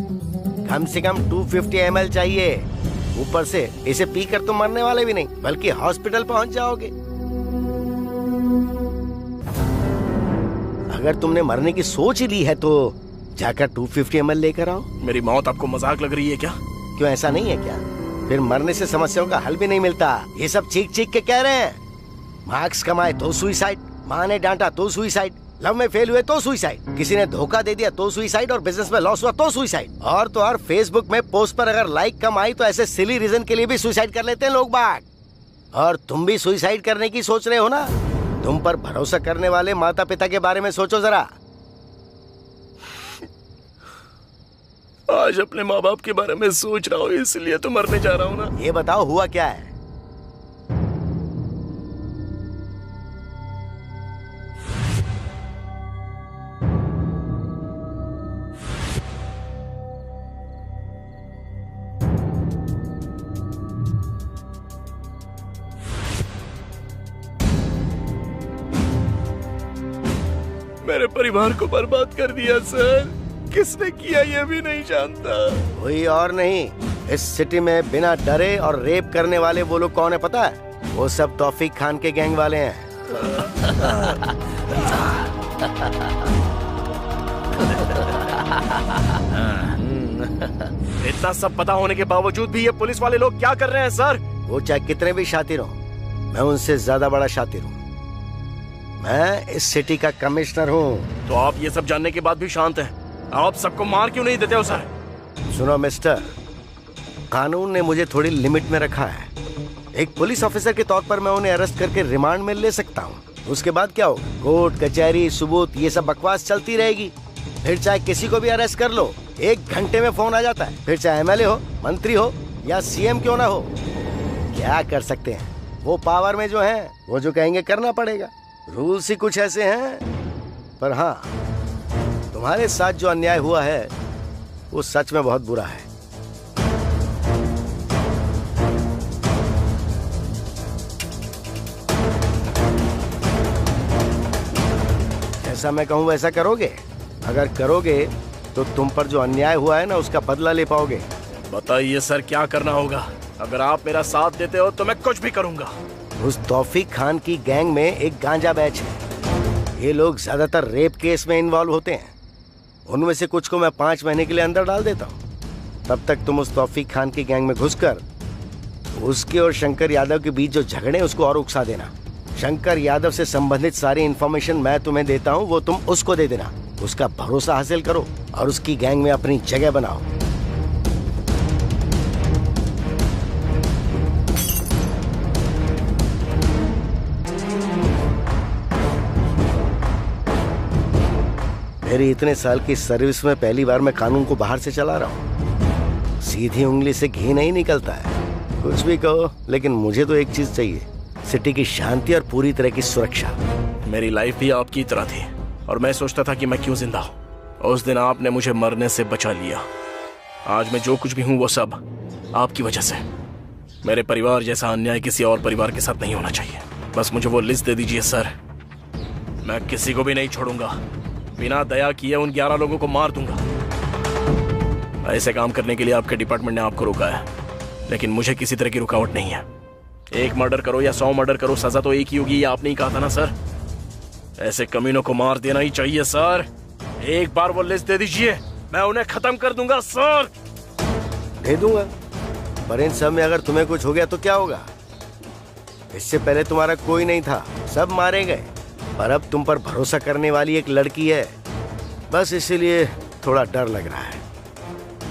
[SPEAKER 10] कम से कम 250 ml चाहिए। ऊपर से इसे पीकर तुम मरने वाले भी नहीं बल्कि हॉस्पिटल पहुंच जाओगे। अगर तुमने मरने की सोच ही ली है तो जाकर 250 ml लेकर आओ।
[SPEAKER 5] मेरी मौत आपको मजाक लग रही है क्या?
[SPEAKER 10] क्यों, ऐसा नहीं है क्या? फिर मरने से समस्याओं का हल भी नहीं मिलता। ये सब चीख चीख के कह रहे हैं। मार्क्स कमाए तो सुइसाइड, माँ ने डांटा तो सुइसाइड, लव में फेल हुए तो सुइसाइड, किसी ने धोखा दे दिया तो सुइसाइड और बिजनेस में लॉस हुआ तो सुइसाइड। और तो और फेसबुक में पोस्ट पर अगर लाइक कम आई तो ऐसे सिली रीजन के लिए भी सुइसाइड कर लेते हैं लोग बाग। और तुम भी सुइसाइड करने की सोच रहे हो ना? तुम पर भरोसा करने वाले माता पिता के बारे में सोचो जरा।
[SPEAKER 5] आज अपने माँ बाप के बारे में सोच रहा हूँ, इसलिए तो मरने जा रहा हूँ ना।
[SPEAKER 10] ये बताओ हुआ क्या है?
[SPEAKER 5] मेरे परिवार को बर्बाद कर दिया सर। किसने किया ये भी नहीं जानता।
[SPEAKER 10] कोई और नहीं, इस सिटी में बिना डरे और रेप करने वाले वो लोग कौन है पता है? वो सब तौफीक खान के गैंग वाले हैं।
[SPEAKER 5] इतना सब पता होने के बावजूद भी ये पुलिस वाले लोग क्या कर रहे हैं सर?
[SPEAKER 10] वो चाहे कितने भी शातिर हो, मैं उनसे ज्यादा बड़ा शातिर हूँ। मैं इस सिटी का कमिश्नर हूँ।
[SPEAKER 5] तो आप ये सब जानने के बाद भी शांत हैं? आप सबको मार क्यों नहीं देते हो सर?
[SPEAKER 10] सुनो मिस्टर, कानून ने मुझे थोड़ी लिमिट में रखा है। एक पुलिस ऑफिसर के तौर पर मैं उन्हें अरेस्ट करके रिमांड में ले सकता हूँ। उसके बाद क्या हो, कोर्ट कचहरी सबूत ये सब बकवास चलती रहेगी। फिर चाहे किसी को भी अरेस्ट कर लो, 1 घंटे में फोन आ जाता है। फिर चाहे एमएलए हो, मंत्री हो या सीएम क्यों ना हो, क्या कर सकते हैं? वो पावर में जो है वो जो कहेंगे करना पड़ेगा। रूल्स ही कुछ ऐसे हैं। पर हाँ,
[SPEAKER 13] तुम्हारे साथ जो अन्याय हुआ है वो सच में बहुत बुरा है। जैसा मैं कहूं वैसा करोगे? अगर करोगे तो तुम पर जो अन्याय हुआ है ना उसका बदला ले पाओगे।
[SPEAKER 5] बताइए सर, क्या करना होगा? अगर आप मेरा साथ देते हो तो मैं कुछ भी करूंगा।
[SPEAKER 13] उस तौफीक खान की गैंग में एक गांजा बैच है। ये लोग ज्यादातर रेप केस में इन्वॉल्व होते हैं। उनमें से कुछ को मैं 5 महीने के लिए अंदर डाल देता हूँ। तब तक तुम उस तौफीक खान की गैंग में घुसकर उसके और शंकर यादव के बीच जो झगड़े उसको और उकसा देना। शंकर यादव से संबंधित सारी इंफॉर्मेशन मैं तुम्हें देता हूँ, वो तुम उसको दे देना। उसका भरोसा हासिल करो और उसकी गैंग में अपनी जगह बनाओ। मेरी इतने साल की सर्विस में पहली बार मैं कानून को बाहर से चला रहा हूँ। सीधी उंगली से घी नहीं निकलता है। कुछ भी कहो, लेकिन मुझे तो एक चीज चाहिए, सिटी की शांति और पूरी तरह की सुरक्षा।
[SPEAKER 5] मेरी लाइफ भी आपकी तरह थी और मैं सोचता था कि मैं क्यों जिंदा हूँ। उस दिन आपने मुझे मरने से बचा लिया। आज मैं जो कुछ भी हूँ वो सब आपकी वजह से। मेरे परिवार जैसा अन्याय किसी और परिवार के साथ नहीं होना चाहिए। बस मुझे वो लिस्ट दे दीजिए सर, मैं किसी को भी नहीं छोड़ूंगा। बिना दया किए उन 11 लोगों को मार दूंगा। ऐसे काम करने के लिए आपके डिपार्टमेंट ने आपको रोका है, लेकिन मुझे किसी तरह की रुकावट नहीं है। एक मर्डर करो या 100 मर्डर करो, सजा तो एक ही होगी। ये आपने ही कहा था ना सर? ऐसे कमीनों को मार देना ही चाहिए सर। एक बार वो लिस्ट दे दीजिए, मैं उन्हें खत्म कर दूंगा सर।
[SPEAKER 13] दे दूंगा, पर इन सब में अगर तुम्हें कुछ हो गया तो क्या होगा? इससे पहले तुम्हारा कोई नहीं था, सब मारे गए। पर अब तुम पर भरोसा करने वाली एक लड़की है, बस इसीलिए थोड़ा डर लग रहा है।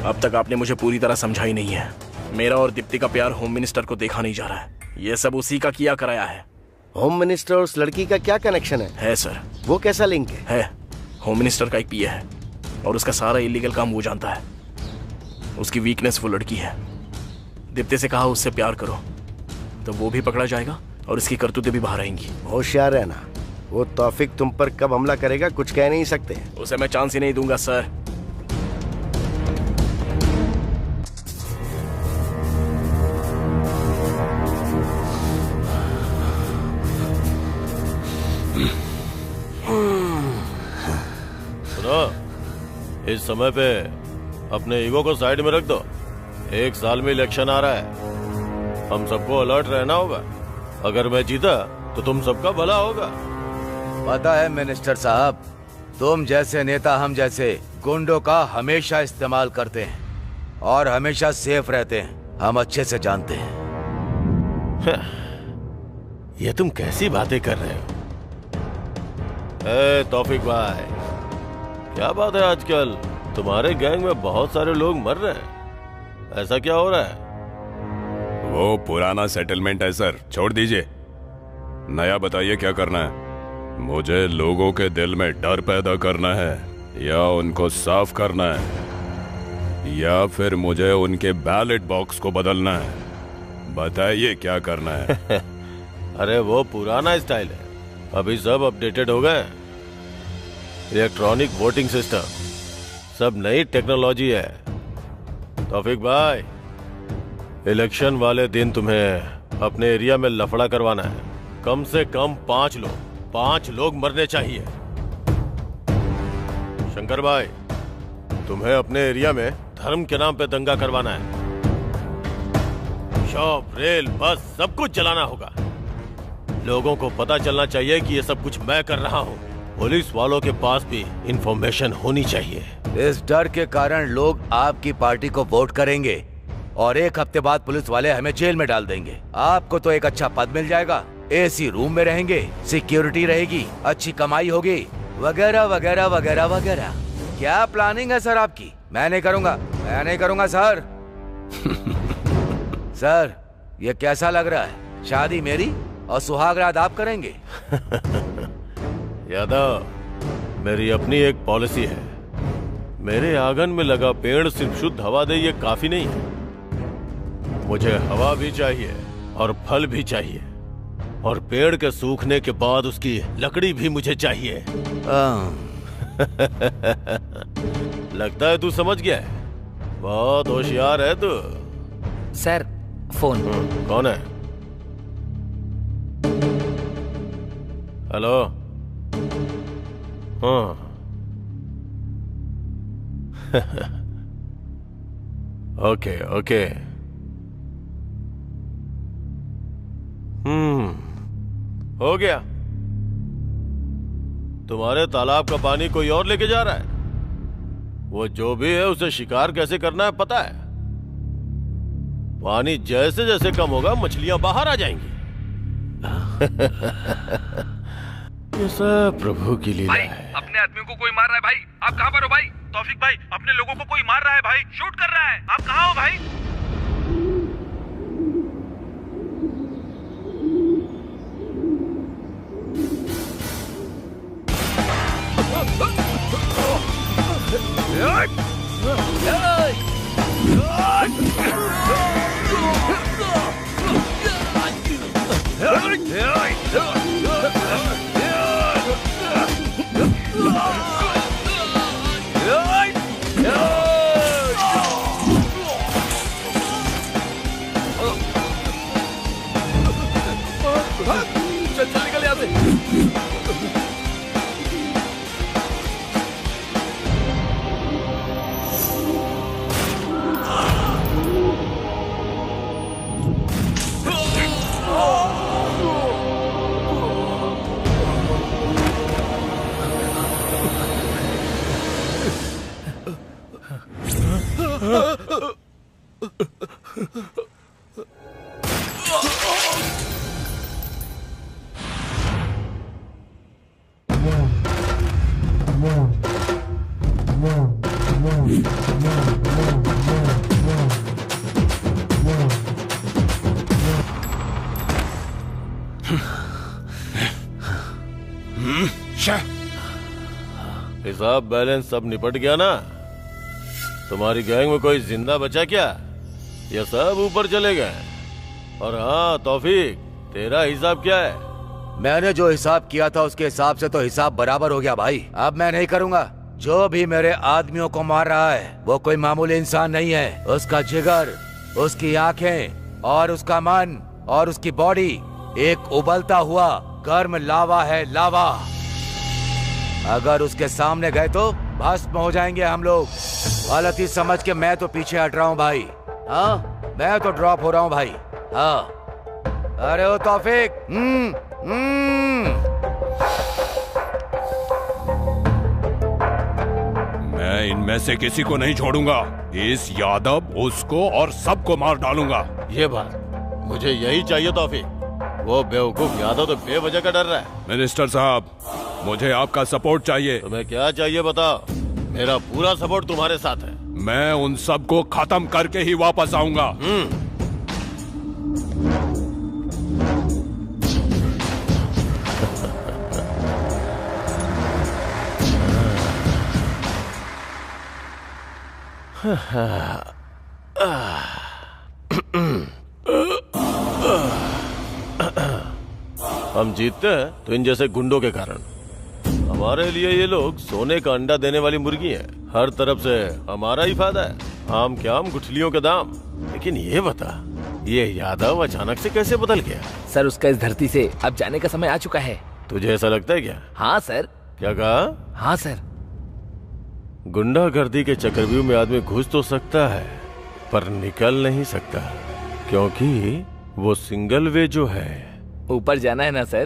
[SPEAKER 5] अब तक आपने मुझे पूरी तरह समझा ही नहीं है। मेरा और दीप्ति का प्यार होम मिनिस्टर को देखा नहीं जा रहा है। ये सब उसी का किया कराया है।
[SPEAKER 13] होम मिनिस्टर और उस लड़की का क्या कनेक्शन है
[SPEAKER 5] सर।
[SPEAKER 13] वो कैसा लिंक
[SPEAKER 5] है? होम मिनिस्टर का एक पीए है और उसका सारा इलीगल काम वो जानता है। उसकी वीकनेस वो लड़की है। दीप्ति से कहा उससे प्यार करो तो वो भी पकड़ा जाएगा और इसकी करतूतें भी बाहर आएंगी।
[SPEAKER 13] होशियार रहना, वो तौफीक तुम पर कब हमला करेगा कुछ कह नहीं सकते।
[SPEAKER 5] उसे मैं चांस ही नहीं दूंगा सर।
[SPEAKER 11] सुनो, इस समय पे अपने ईगो को साइड में रख दो। 1 साल में इलेक्शन आ रहा है, हम सबको अलर्ट रहना होगा। अगर मैं जीता तो तुम सबका भला होगा।
[SPEAKER 6] पता है मिनिस्टर साहब, तुम जैसे नेता हम जैसे गुंडों का हमेशा इस्तेमाल करते हैं और हमेशा सेफ रहते हैं। हम अच्छे से जानते हैं।
[SPEAKER 11] ये तुम कैसी बातें कर रहे हो? तौफीक भाई, क्या बात है आजकल तुम्हारे गैंग में बहुत सारे लोग मर रहे हैं, ऐसा क्या हो रहा है?
[SPEAKER 4] वो पुराना सेटलमेंट है सर, छोड़ दीजिए। नया बताइए क्या करना है? मुझे लोगों के दिल में डर पैदा करना है या उनको साफ करना है या फिर मुझे उनके बैलेट बॉक्स को बदलना है? बताइए क्या करना है?
[SPEAKER 11] अरे वो पुराना स्टाइल है, अभी सब अपडेटेड हो गए। इलेक्ट्रॉनिक वोटिंग सिस्टम, सब नई टेक्नोलॉजी है। तौफीक भाई, इलेक्शन वाले दिन तुम्हें अपने एरिया में लफड़ा करवाना है। कम से कम 5 लोग मरने चाहिए। शंकर भाई, तुम्हें अपने एरिया में धर्म के नाम पे दंगा करवाना है। शॉप, रेल, बस सब कुछ जलाना होगा। लोगों को पता चलना चाहिए कि ये सब कुछ मैं कर रहा हूँ। पुलिस वालों के पास भी इंफॉर्मेशन होनी चाहिए।
[SPEAKER 6] इस डर के कारण लोग आपकी पार्टी को वोट करेंगे और 1 हफ्ते बाद पुलिस वाले हमें जेल में डाल देंगे। आपको तो एक अच्छा पद मिल जाएगा, एसी रूम में रहेंगे, सिक्योरिटी रहेगी, अच्छी कमाई होगी, वगैरह वगैरह वगैरह वगैरह। क्या प्लानिंग है सर आपकी? मैं नहीं करूंगा सर। सर, ये कैसा लग रहा है? शादी मेरी और सुहागरात आप करेंगे?
[SPEAKER 11] यादव, मेरी अपनी एक पॉलिसी है। मेरे आंगन में लगा पेड़ सिर्फ शुद्ध हवा दे ये काफी नहीं है। मुझे हवा भी चाहिए और फल भी चाहिए, और पेड़ के सूखने के बाद उसकी लकड़ी भी मुझे चाहिए। लगता है तू समझ गया है। बहुत होशियार है तू।
[SPEAKER 9] Sir phone.
[SPEAKER 11] कौन है? हेलो। हाँ। Okay okay. हो गया। तुम्हारे तालाब का पानी कोई और लेके जा रहा है। वो जो भी है उसे शिकार कैसे करना है पता है। पानी जैसे जैसे कम होगा मछलियां बाहर आ जाएंगी। ये सब प्रभु की लीला है।
[SPEAKER 9] अपने आदमियों को कोई मार रहा है भाई। आप कहाँ पर हो भाई?
[SPEAKER 7] तौफीक भाई, अपने लोगों को कोई मार रहा है भाई, शूट कर रहा है। आप कहाँ हो भाई?
[SPEAKER 9] चल निकल यहाँ से।
[SPEAKER 11] हिसाब बैलेंस सब निपट गया ना? तुम्हारी गैंग में कोई जिंदा बचा क्या? ये सब ऊपर चले गए? और हाँ तौफीक, तेरा हिसाब क्या है?
[SPEAKER 6] मैंने जो हिसाब किया था उसके हिसाब से तो हिसाब बराबर हो गया भाई। अब मैं नहीं करूँगा। जो भी मेरे आदमियों को मार रहा है वो कोई मामूली इंसान नहीं है। उसका जिगर, उसकी आंखें और उसका मन और उसकी बॉडी एक उबलता हुआ गर्म लावा है, लावा। अगर उसके सामने गए तो भस्म हो जाएंगे हम लोग। गलती समझ के मैं तो पीछे हट रहा हूँ भाई। हाँ, मैं तो ड्रॉप हो रहा हूँ भाई। हाँ, अरे ओ तौफीक।
[SPEAKER 4] मैं इनमें से किसी को नहीं छोड़ूंगा। इस यादव, उसको और सबको मार डालूंगा।
[SPEAKER 11] ये बात मुझे यही चाहिए तौफीक। वो बेवकूफ यादव तो बेवजह का डर रहा है।
[SPEAKER 4] मिनिस्टर साहब, मुझे आपका सपोर्ट चाहिए।
[SPEAKER 11] तुम्हें क्या चाहिए बताओ? मेरा पूरा सपोर्ट तुम्हारे साथ है।
[SPEAKER 4] मैं उन सबको खत्म करके ही वापस आऊंगा।
[SPEAKER 11] हम जीतते हैं तो इन जैसे गुंडों के कारण। हमारे लिए ये लोग सोने का अंडा देने वाली मुर्गी है। हर तरफ से हमारा ही फायदा है। आम के आम, गुठलियों के दाम। लेकिन ये बता, ये यादव अचानक से कैसे बदल गया?
[SPEAKER 9] सर, उसका इस धरती से अब जाने का समय आ चुका है।
[SPEAKER 11] तुझे ऐसा लगता है क्या?
[SPEAKER 9] हाँ सर।
[SPEAKER 11] क्या कहा?
[SPEAKER 9] हाँ सर।
[SPEAKER 11] गुंडागर्दी के चक्रव्यूह में आदमी घुस तो सकता है पर निकल नहीं सकता, क्योंकि वो सिंगल वे जो है।
[SPEAKER 9] ऊपर जाना है ना सर?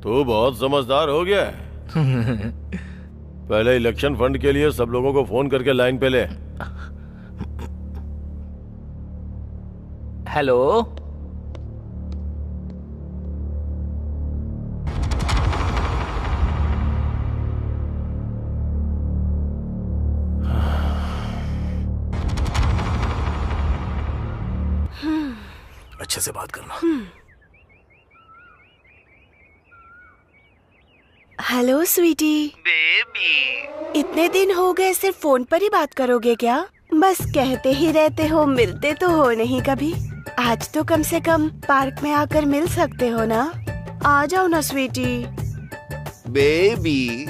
[SPEAKER 11] तू बहुत समझदार हो गया है। पहले इलेक्शन फंड के लिए सब लोगों को फोन करके लाइन पे ले।
[SPEAKER 9] हेलो,
[SPEAKER 5] अच्छे से बात करना।
[SPEAKER 3] हेलो स्वीटी।
[SPEAKER 7] बेबी,
[SPEAKER 3] इतने दिन हो गए, सिर्फ फोन पर ही बात करोगे क्या? बस कहते ही रहते हो, मिलते तो हो नहीं कभी। आज तो कम से कम पार्क में आकर मिल सकते हो ना? आ जाओ ना स्वीटी।
[SPEAKER 8] बेबी,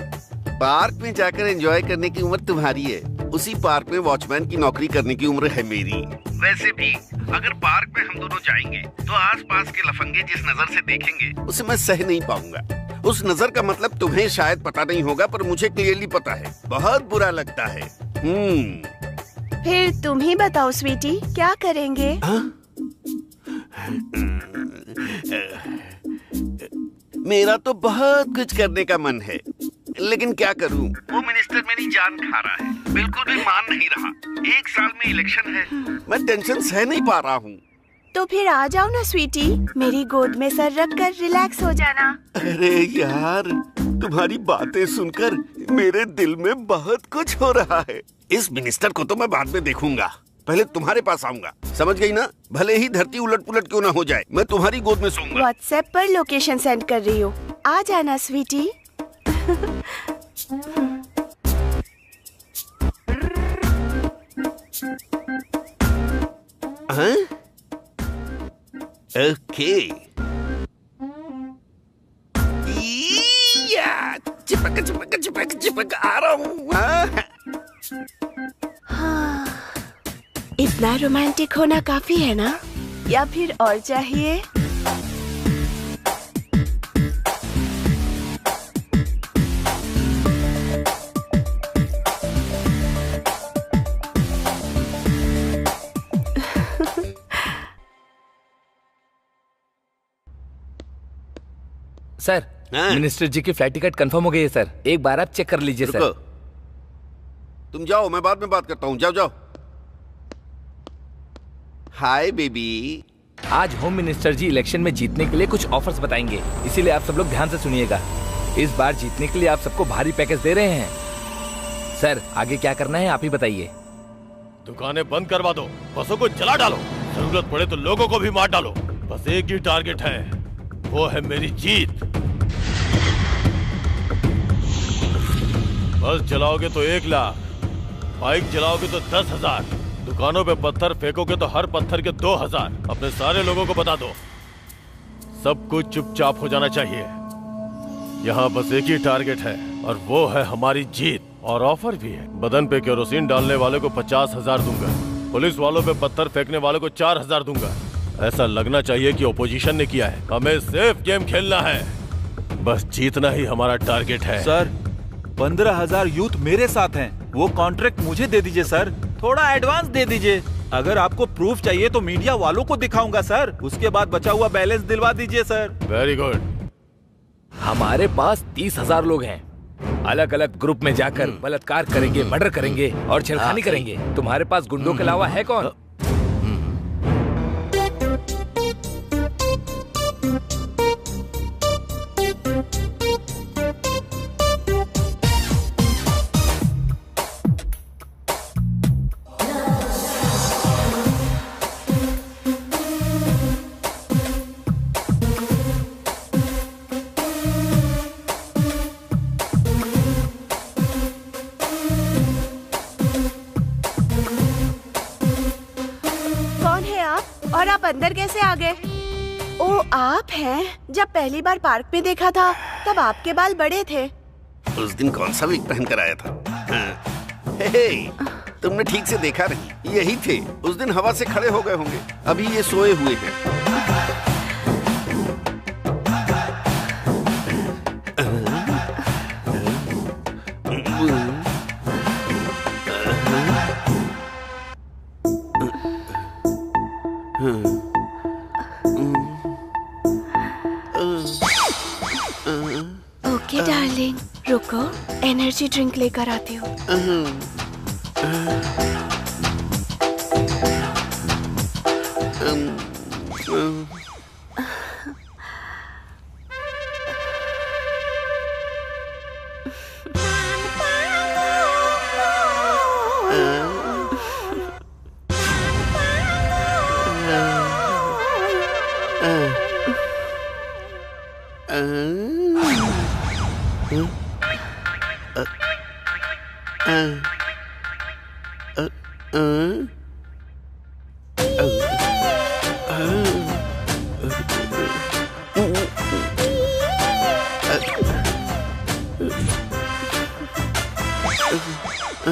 [SPEAKER 8] पार्क में जाकर एंजॉय करने की उम्र तुम्हारी है, उसी पार्क में वॉचमैन की नौकरी करने की उम्र है मेरी। वैसे भी अगर पार्क में हम दोनों जाएंगे तो आसपास के लफंगे जिस नजर से देखेंगे उसे मैं सह नहीं पाऊंगा। उस नजर का मतलब तुम्हें शायद पता नहीं होगा, पर मुझे क्लियरली पता है। बहुत बुरा लगता है।
[SPEAKER 3] फिर तुम ही बताओ स्वीटी, क्या करेंगे?
[SPEAKER 8] मेरा तो बहुत कुछ करने का मन है, लेकिन क्या करूं? वो मिनिस्टर मेरी जान खा रहा है, बिल्कुल भी मान नहीं रहा। 1 साल में इलेक्शन है, मैं टेंशन सह नहीं पा रहा हूँ।
[SPEAKER 3] तो फिर आ जाओ ना स्वीटी, मेरी गोद में सर रख कर रिलैक्स हो जाना।
[SPEAKER 8] अरे यार, तुम्हारी बातें सुनकर मेरे दिल में बहुत कुछ हो रहा है। इस मिनिस्टर को तो मैं बाद में देखूंगा, पहले तुम्हारे पास आऊंगा, समझ गई ना? भले ही धरती उलट पुलट क्यों ना हो जाए, मैं तुम्हारी गोद में सोऊंगा।
[SPEAKER 3] व्हाट्सएप पर लोकेशन सेंड कर रही हूँ, आ जाना स्वीटी।
[SPEAKER 8] हाँ? ओके। चिपक चिपक चिपक चिपक आ रहा हूँ।
[SPEAKER 3] हाँ, इतना रोमांटिक होना काफी है ना, या फिर और चाहिए?
[SPEAKER 9] सर, मिनिस्टर जी की फ्लाइट टिकट कंफर्म हो गई है सर, एक बार आप चेक कर लीजिए सर।
[SPEAKER 8] तुम जाओ, मैं बाद में बात करता हूँ, जाओ जाओ। Hi baby.
[SPEAKER 9] आज होम मिनिस्टर जी इलेक्शन में जीतने के लिए कुछ ऑफर्स बताएंगे, इसीलिए आप सब लोग ध्यान से सुनिएगा। इस बार जीतने के लिए आप सबको भारी पैकेज दे रहे हैं। सर, आगे क्या करना है आप ही बताइए।
[SPEAKER 11] दुकानें बंद करवा दो, बसों को जला डालो, जरूरत पड़े तो लोगों को भी मार डालो। बस एक ही टारगेट है, वो है मेरी जीत। बस जलाओगे तो 1 लाख, बाइक जलाओगे तो 10,000, दुकानों पे पत्थर फेंकोगे तो हर पत्थर के 2,000। अपने सारे लोगों को बता दो, सब कुछ चुपचाप हो जाना चाहिए। यहाँ बस एक ही टारगेट है और वो है हमारी जीत। और ऑफर भी है, बदन पे केरोसिन डालने वाले को 50,000 दूंगा, पुलिस वालों पे पत्थर फेंकने वाले को 4,000 दूंगा। ऐसा लगना चाहिए कि ओपोजिशन ने किया है। हमें सेफ गेम खेलना है, बस जीतना ही हमारा टारगेट है।
[SPEAKER 7] सर, 15,000 यूथ मेरे साथ हैं, वो कॉन्ट्रैक्ट मुझे दे दीजिए सर, थोड़ा एडवांस दे दीजिए। अगर आपको प्रूफ चाहिए तो मीडिया वालों को दिखाऊंगा सर, उसके बाद बचा हुआ बैलेंस दिलवा दीजिए सर।
[SPEAKER 11] Very good.
[SPEAKER 9] हमारे पास 30,000 लोग हैं, अलग अलग ग्रुप में जाकर बलात्कार करेंगे, मर्डर करेंगे और छेड़खानी करेंगे। तुम्हारे पास गुंडों के अलावा है कौन?
[SPEAKER 3] और आप अंदर कैसे आ गए? ओ, आप हैं। जब पहली बार पार्क में देखा था तब आपके बाल बड़े थे।
[SPEAKER 8] उस दिन कौन सा विग पहन कर आया था? हे, तुमने ठीक से देखा नहीं, यही थे। उस दिन हवा से खड़े हो गए होंगे, अभी ये सोए हुए हैं।
[SPEAKER 3] ओके डार्लिंग, रुको, एनर्जी ड्रिंक लेकर आती हूँ।
[SPEAKER 8] ये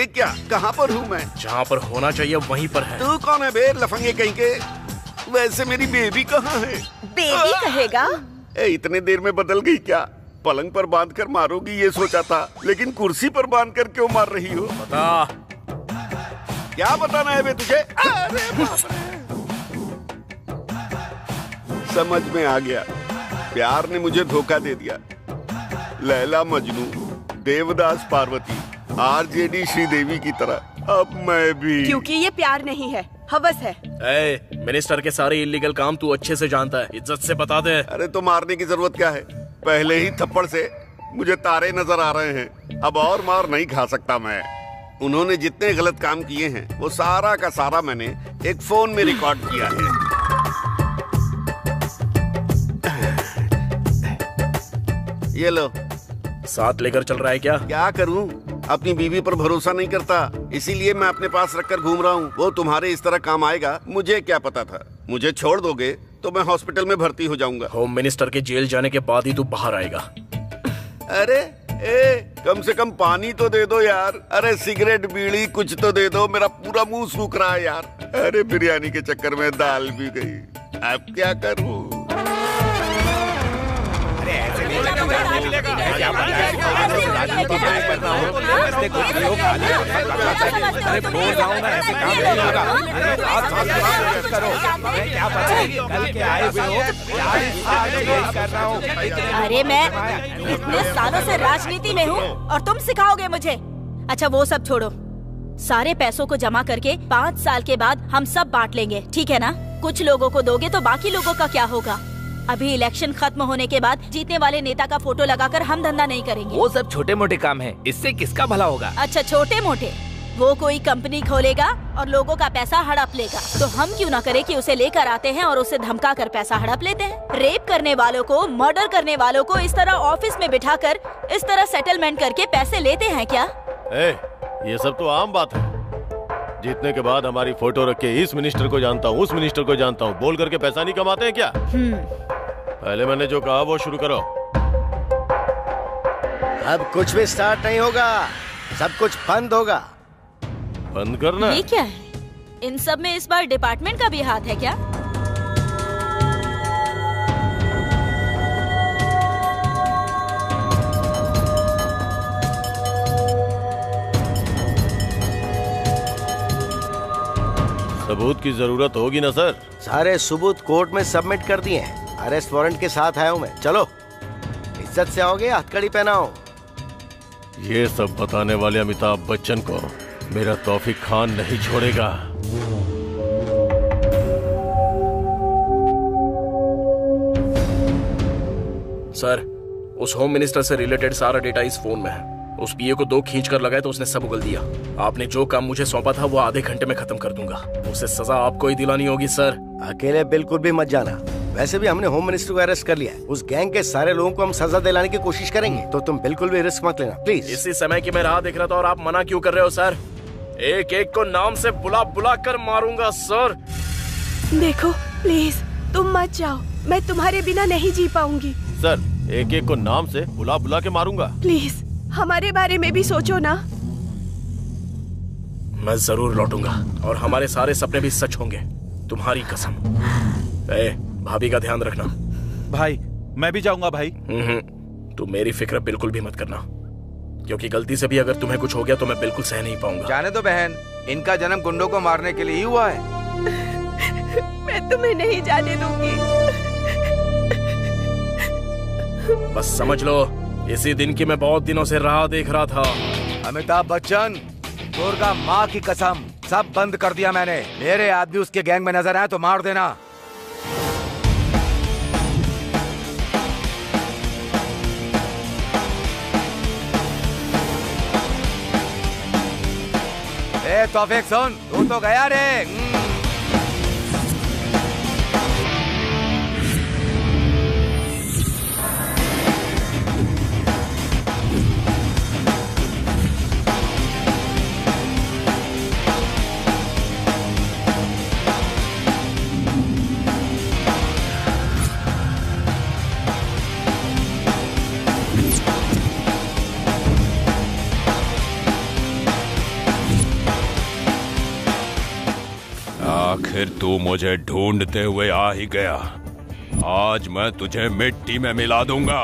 [SPEAKER 8] क्या, कहाँ पर हूँ मैं?
[SPEAKER 5] जहाँ पर होना चाहिए वहीं पर है।
[SPEAKER 8] तू कौन है बे, लफंगे कहीं के? वैसे मेरी बेबी कहाँ है?
[SPEAKER 3] बेबी कहेगा?
[SPEAKER 8] इतने देर में बदल गई क्या? पलंग पर बांध कर मारोगी ये सोचा था, लेकिन कुर्सी पर बांध कर क्यों मार रही हो?
[SPEAKER 5] बता।
[SPEAKER 8] क्या बताना है बे तुझे? अरे बाप रे। समझ में आ गया, प्यार ने मुझे धोखा दे दिया। लैला मजनू, देवदास पार्वती, आरजेडी श्रीदेवी की तरह अब मैं भी।
[SPEAKER 3] क्योंकि ये प्यार नहीं है, हवस है।
[SPEAKER 5] मिनिस्टर के सारे इलीगल काम तू अच्छे से जानता है, इज्जत से बता दे।
[SPEAKER 8] अरे तो मारने की जरूरत क्या है? पहले ही थप्पड़ से मुझे तारे नजर आ रहे हैं, अब और मार नहीं खा सकता मैं। उन्होंने जितने गलत काम किए हैं वो सारा का सारा मैंने एक फोन में रिकॉर्ड किया है। ये लो।
[SPEAKER 5] साथ लेकर चल रहा है क्या?
[SPEAKER 8] क्या करूं, अपनी बीवी पर भरोसा नहीं करता, इसीलिए मैं अपने पास रखकर घूम रहा हूँ। वो तुम्हारे इस तरह काम आएगा मुझे क्या पता था। मुझे छोड़ दोगे तो मैं हॉस्पिटल में भर्ती हो जाऊंगा।
[SPEAKER 5] होम मिनिस्टर के जेल जाने के बाद ही तू बाहर आएगा।
[SPEAKER 8] अरे कम से कम पानी तो दे दो यार। अरे सिगरेट बीड़ी कुछ तो दे दो, मेरा पूरा मुंह सूख रहा है यार। अरे बिरयानी के चक्कर में दाल भी गई, अब क्या करूं?
[SPEAKER 1] अरे मैं इतने सालों से राजनीति में हूँ और तुम सिखाओगे मुझे? अच्छा वो सब छोड़ो, सारे पैसों को जमा करके 5 साल के बाद हम सब बांट लेंगे, ठीक है ना? कुछ लोगों को दोगे तो बाकी लोगों का क्या होगा? अभी इलेक्शन खत्म होने के बाद जीतने वाले नेता का फोटो लगाकर हम धंधा नहीं करेंगे।
[SPEAKER 9] वो सब छोटे मोटे काम है, इससे किसका भला होगा?
[SPEAKER 1] अच्छा छोटे मोटे, वो कोई कंपनी खोलेगा और लोगों का पैसा हड़प लेगा, तो हम क्यों ना करें कि उसे लेकर आते हैं और उसे धमका कर पैसा हड़प लेते हैं। रेप करने वालों को, मर्डर करने वालों को इस तरह ऑफिस में बिठाकर इस तरह सेटलमेंट करके पैसे लेते हैं क्या?
[SPEAKER 11] ये सब तो आम बात है। जीतने के बाद हमारी फोटो रख के इस मिनिस्टर को जानता हूँ, उस मिनिस्टर को जानता हूँ बोल करके पैसा नहीं कमाते हैं क्या? पहले मैंने जो कहा वो शुरू करो।
[SPEAKER 10] अब कुछ भी स्टार्ट नहीं होगा, सब कुछ बंद होगा।
[SPEAKER 11] बंद करना?
[SPEAKER 1] ये क्या है? इन सब में इस बार डिपार्टमेंट का भी हाथ है क्या?
[SPEAKER 11] सबूत की जरूरत होगी ना सर?
[SPEAKER 10] सारे सबूत कोर्ट में सबमिट कर दिए हैं, अरेस्ट वारंट के साथ आया हूँ मैं। चलो इज्जत से आओगे, हथकड़ी पहनाओ।
[SPEAKER 11] ये सब बताने वाले अमिताभ बच्चन को मेरा तौफीक खान नहीं छोड़ेगा।
[SPEAKER 5] सर, उस होम मिनिस्टर से रिलेटेड सारा डेटा इस फोन में है। उस पीए को 2 खींच कर लगाए तो उसने सब उगल दिया। आपने जो काम मुझे सौंपा था वो आधे घंटे में खत्म कर दूंगा। उसे सजा आपको ही दिलानी होगी सर।
[SPEAKER 10] अकेले बिल्कुल भी मत जाना। वैसे भी हमने होम मिनिस्टर को अरेस्ट कर लिया है। उस गैंग के सारे लोगों को हम सजा दिलाने की कोशिश करेंगे, तो तुम बिल्कुल भी रिस्क मत लेना प्लीज।
[SPEAKER 5] इसी समय की मैं राह देख रहा था और आप मना क्यों कर रहे हो सर? एक एक को नाम से बुला बुला कर मारूंगा सर।
[SPEAKER 3] देखो प्लीज तुम मत जाओ, मैं तुम्हारे बिना नहीं जी पाऊंगी।
[SPEAKER 11] सर, एक एक को नाम से बुला बुला के मारूंगा।
[SPEAKER 3] प्लीज हमारे बारे में भी सोचो ना।
[SPEAKER 5] मैं जरूर लौटूंगा और हमारे सारे सपने भी सच होंगे, तुम्हारी कसम। भाभी का ध्यान रखना।
[SPEAKER 7] भाई मैं भी जाऊंगा भाई।
[SPEAKER 5] तू मेरी फिक्र बिल्कुल भी मत करना, क्योंकि गलती से भी अगर तुम्हें कुछ हो गया तो मैं बिल्कुल सह नहीं पाऊंगा।
[SPEAKER 6] जाने दो बहन, इनका जन्म गुंडों को मारने के लिए ही हुआ है।
[SPEAKER 3] मैं तुम्हें नहीं जाने दूंगी।
[SPEAKER 5] बस समझ लो, इसी दिन की मैं बहुत दिनों से राह देख रहा था।
[SPEAKER 6] अमिताभ बच्चन, दुर्गा माँ की कसम, सब बंद कर दिया मैंने। मेरे आदमी उसके गैंग में नजर आए तो मार देना। तौफीक सुन, तू तो गया रे।
[SPEAKER 4] आखिर तू मुझे ढूंढते हुए आ ही गया। आज मैं तुझे मिट्टी में मिला दूंगा।